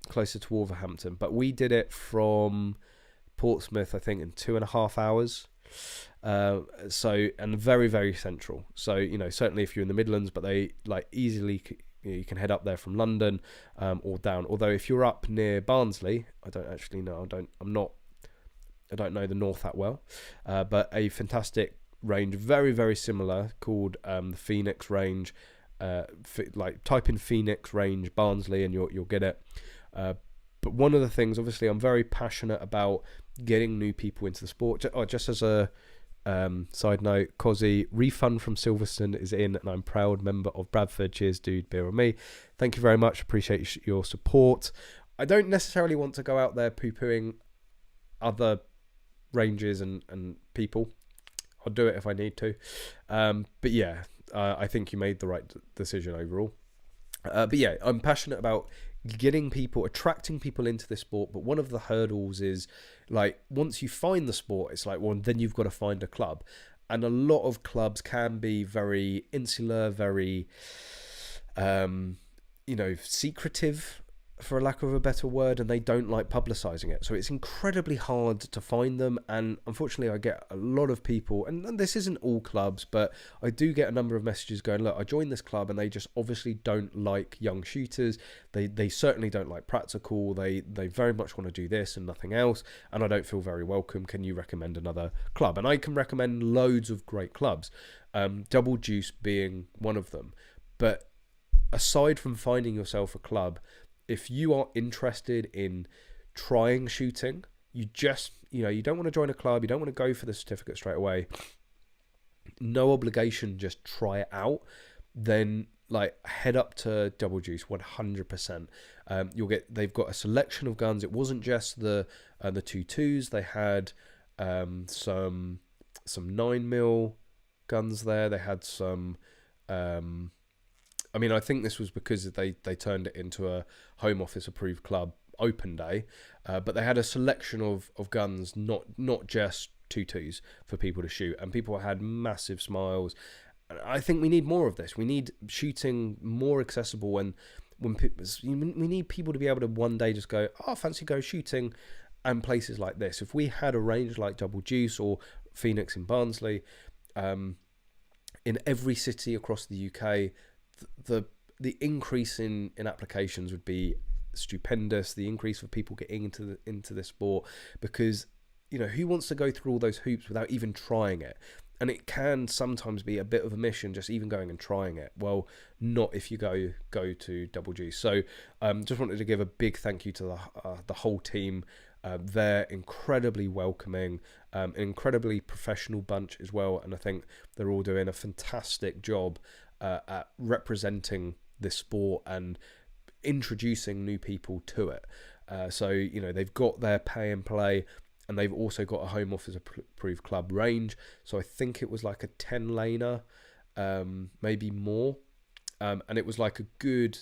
Closer to Wolverhampton, but we did it from Portsmouth, I think, in 2.5 hours. So, and very, very central. So, certainly if you're in the Midlands, but they like easily, you can head up there from London or down. Although if you're up near Barnsley, I don't actually know. I don't know the north that well, but a fantastic range, very, very similar, called the Phoenix range. Like type in Phoenix range Barnsley and you'll get it. But one of the things, obviously, I'm very passionate about getting new people into the sport. Just as a side note, Cozzy, refund from Silverstone is in, and I'm proud member of Bradford. Cheers, dude, beer on me. Thank you very much. Appreciate your support. I don't necessarily want to go out there poo-pooing other ranges and people. I'll do it if I need to. But yeah, I think you made the right decision overall. But yeah, I'm passionate about attracting people into this sport. But one of the hurdles is, like, once you find the sport, it's like, well, then you've got to find a club. And a lot of clubs can be very insular, very, secretive, for a lack of a better word, and they don't like publicizing it. So it's incredibly hard to find them. And unfortunately, I get a lot of people, and this isn't all clubs, but I do get a number of messages going, look, I joined this club and they just obviously don't like young shooters. They certainly don't like practical. They very much want to do this and nothing else, and I don't feel very welcome. Can you recommend another club? And I can recommend loads of great clubs, Double Juice being one of them. But aside from finding yourself a club, if you are interested in trying shooting, you don't want to join a club, you don't want to go for the certificate straight away, no obligation, just try it out, then like head up to Double Juice 100%. They've got a selection of guns. It wasn't just the 2.2s. They had some 9mm guns there. They had some I think this was because they turned it into a Home Office approved club open day, but they had a selection of guns, not just 2.2s for people to shoot, and people had massive smiles. I think we need more of this. We need shooting more accessible, when people, we need people to be able to one day just go, oh, fancy go shooting, and places like this. If we had a range like Double Juice or Phoenix in Barnsley, in every city across the UK, the increase in applications would be stupendous. The increase of people getting into this sport, because who wants to go through all those hoops without even trying it? And it can sometimes be a bit of a mission just even going and trying it. Well, not if you go to Double Juice. So just wanted to give a big thank you to the whole team. They're incredibly welcoming, an incredibly professional bunch as well, and I think they're all doing a fantastic job at representing this sport and introducing new people to it. So they've got their pay and play, and they've also got a Home Office approved club range. So I think it was like a 10 laner, maybe more, and it was like a good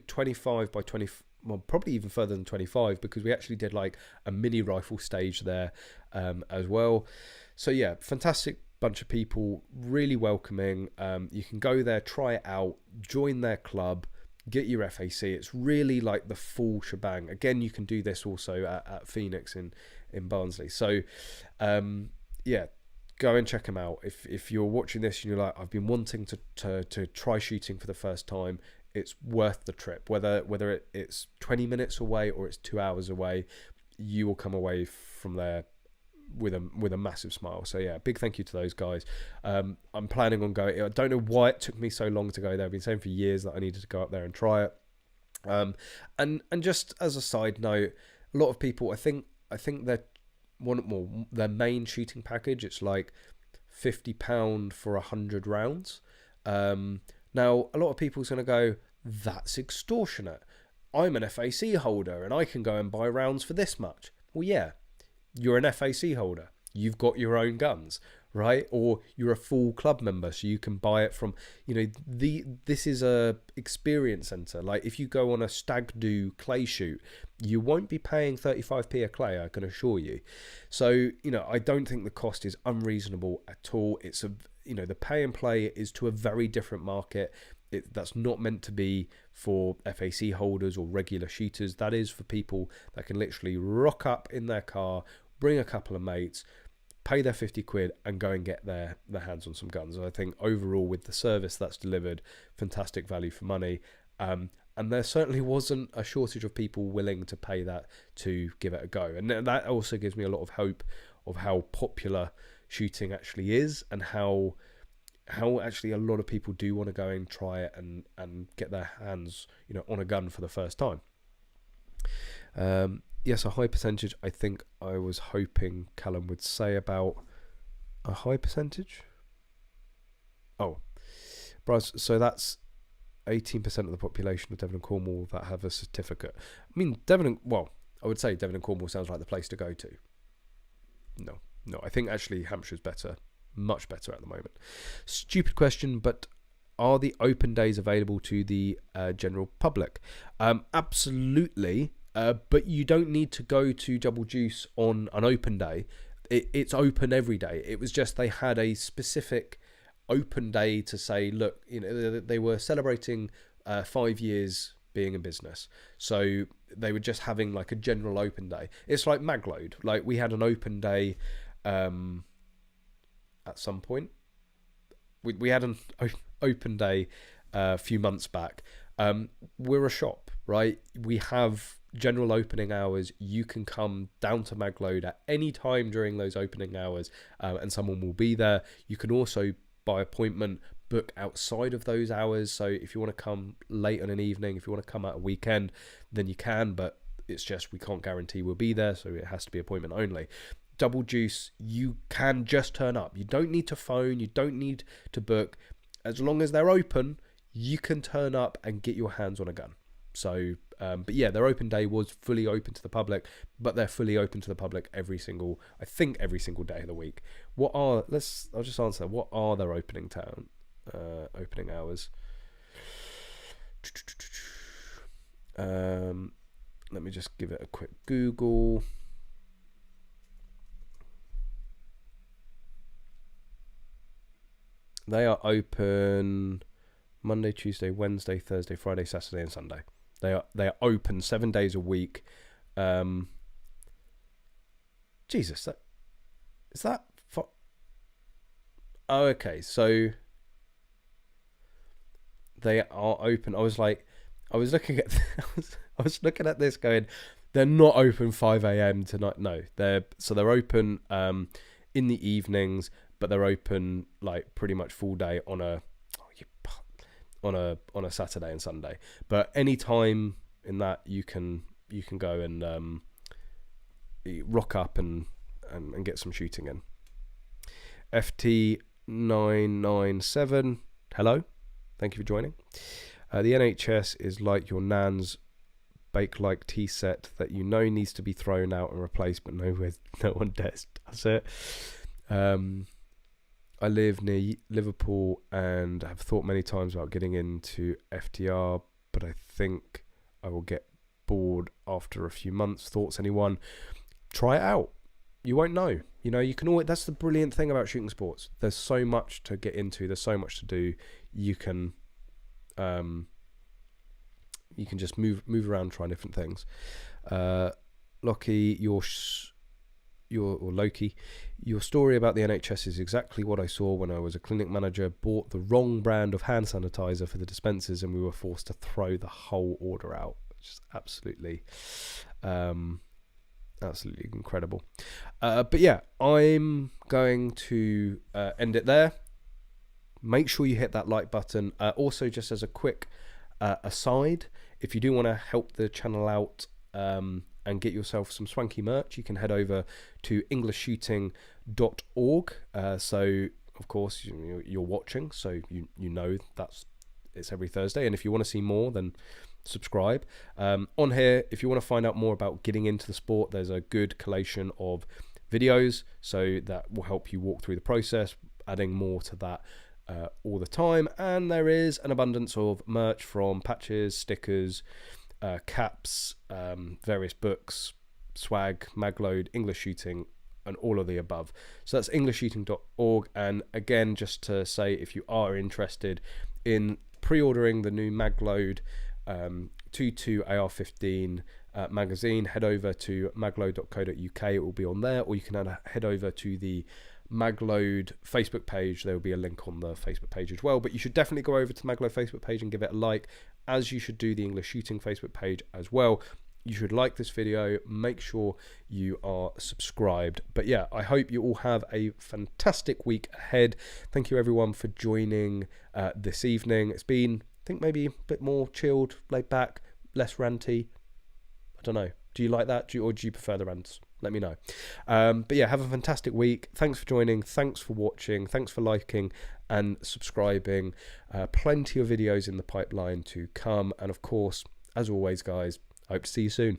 25 by 20. Well, probably even further than 25, because we actually did like a mini rifle stage there as well. So yeah, fantastic bunch of people, really welcoming. You can go there, try it out, join their club, get your FAC. It's really like the full shebang. Again, you can do this also at Phoenix in Barnsley. So yeah, go and check them out. If you're watching this and you're like, I've been wanting to try shooting for the first time, it's worth the trip. Whether it's 20 minutes away or it's 2 hours away, you will come away from there with a massive smile. So yeah, big thank you to those guys. I'm planning on going. I don't know why it took me so long to go there. I've been saying for years that I needed to go up there and try it. And just as a side note, a lot of people, I think they're their main shooting package, it's like £50 for 100 rounds. Now, a lot of people's going to go, that's extortionate. I'm an FAC holder and I can go and buy rounds for this much. Well, yeah, you're an FAC holder. You've got your own guns, right? Or you're a full club member, so you can buy it from, this is a experience centre. Like if you go on a stag do clay shoot, you won't be paying 35p a clay, I can assure you. So, I don't think the cost is unreasonable at all. It's the pay and play is to a very different market. That's not meant to be for FAC holders or regular shooters. That is for people that can literally rock up in their car, bring a couple of mates, pay their 50 quid and go and get their hands on some guns. And I think overall with the service that's delivered, fantastic value for money. And there certainly wasn't a shortage of people willing to pay that to give it a go. And that also gives me a lot of hope of how popular shooting actually is, and how actually a lot of people do want to go and try it and get their hands on a gun for the first time. Yes, a high percentage. I think I was hoping Callum would say about a high percentage. Oh, Bryce, so that's 18% of the population of Devon and Cornwall that have a certificate. I mean, I would say Devon and Cornwall sounds like the place to go to. No, I think actually Hampshire's better, much better at the moment. Stupid question, but are the open days available to the general public? Absolutely, but you don't need to go to Double Juice on an open day. It's open every day. It was just they had a specific open day to say, look, they were celebrating 5 years being in business, so they were just having like a general open day. It's like Magload. Like we had an open day at some point. We had an open day a few months back. We're a shop, right? We have general opening hours. You can come down to Magload at any time during those opening hours, and someone will be there. You can also, by appointment, book outside of those hours. So if you want to come late on an evening, if you want to come at a weekend, then you can, but it's just we can't guarantee we'll be there, so it has to be appointment only. Double Juice, you can just turn up. You don't need to phone, you don't need to book. As long as they're open, you can turn up and get your hands on a gun. So but yeah, their open day was fully open to the public, but they're fully open to the public every single day of the week. I'll just answer, what are their opening hours? Let me just give it a quick Google. They are open Monday, Tuesday, Wednesday, Thursday, Friday, Saturday, and Sunday. They are open 7 days a week. Jesus, is that? Oh, okay. So they are open. I was looking at I was looking at this going, they're not open 5 a.m. tonight. No, they're open in the evenings, but they're open like pretty much full day on a Saturday and Sunday. But any time in that you can go and rock up and get some shooting in. FT997, hello, thank you for joining. The NHS is like your nan's bake-like tea set that you know needs to be thrown out and replaced, but no one does it. I live near Liverpool and have thought many times about getting into FTR, but I think I will get bored after a few months. Thoughts, anyone? Try it out. You won't know. You know, you can always, that's the brilliant thing about shooting sports. There's so much to get into. There's so much to do. You can just move around, try different things. Loki, Loki, your story about the NHS is exactly what I saw when I was a clinic manager. Bought the wrong brand of hand sanitizer for the dispensers, and we were forced to throw the whole order out. Just absolutely incredible. But yeah, I'm going to end it there. Make sure you hit that like button. Also, just as a quick aside, if you do want to help the channel out and get yourself some swanky merch, you can head over to EnglishShooting.org. So of course you're watching, so you know it's every Thursday, and if you want to see more, then subscribe. On here, if you want to find out more about getting into the sport, there's a good collation of videos, so that will help you walk through the process, adding more to that all the time. And there is an abundance of merch, from patches, stickers, caps, various books, swag, magload, English shooting, and all of the above. So that's EnglishShooting.org. And again, just to say, if you are interested in pre-ordering the new magload 22 AR-15 magazine, head over to magload.co.uk. It will be on there, or you can head over to the Magload Facebook page. There will be a link on the Facebook page as well, but you should definitely go over to Magload Facebook page and give it a like, as you should do the English Shooting Facebook page as well. You should like this video, make sure you are subscribed. But yeah, I hope you all have a fantastic week ahead. Thank you everyone for joining this evening. It's been, I think, maybe a bit more chilled, laid back, less ranty. I don't know. Do you like that? Or do you prefer the rants? Let me know. But yeah, have a fantastic week. Thanks for joining. Thanks for watching. Thanks for liking and subscribing. Plenty of videos in the pipeline to come. And of course, as always, guys, I hope to see you soon.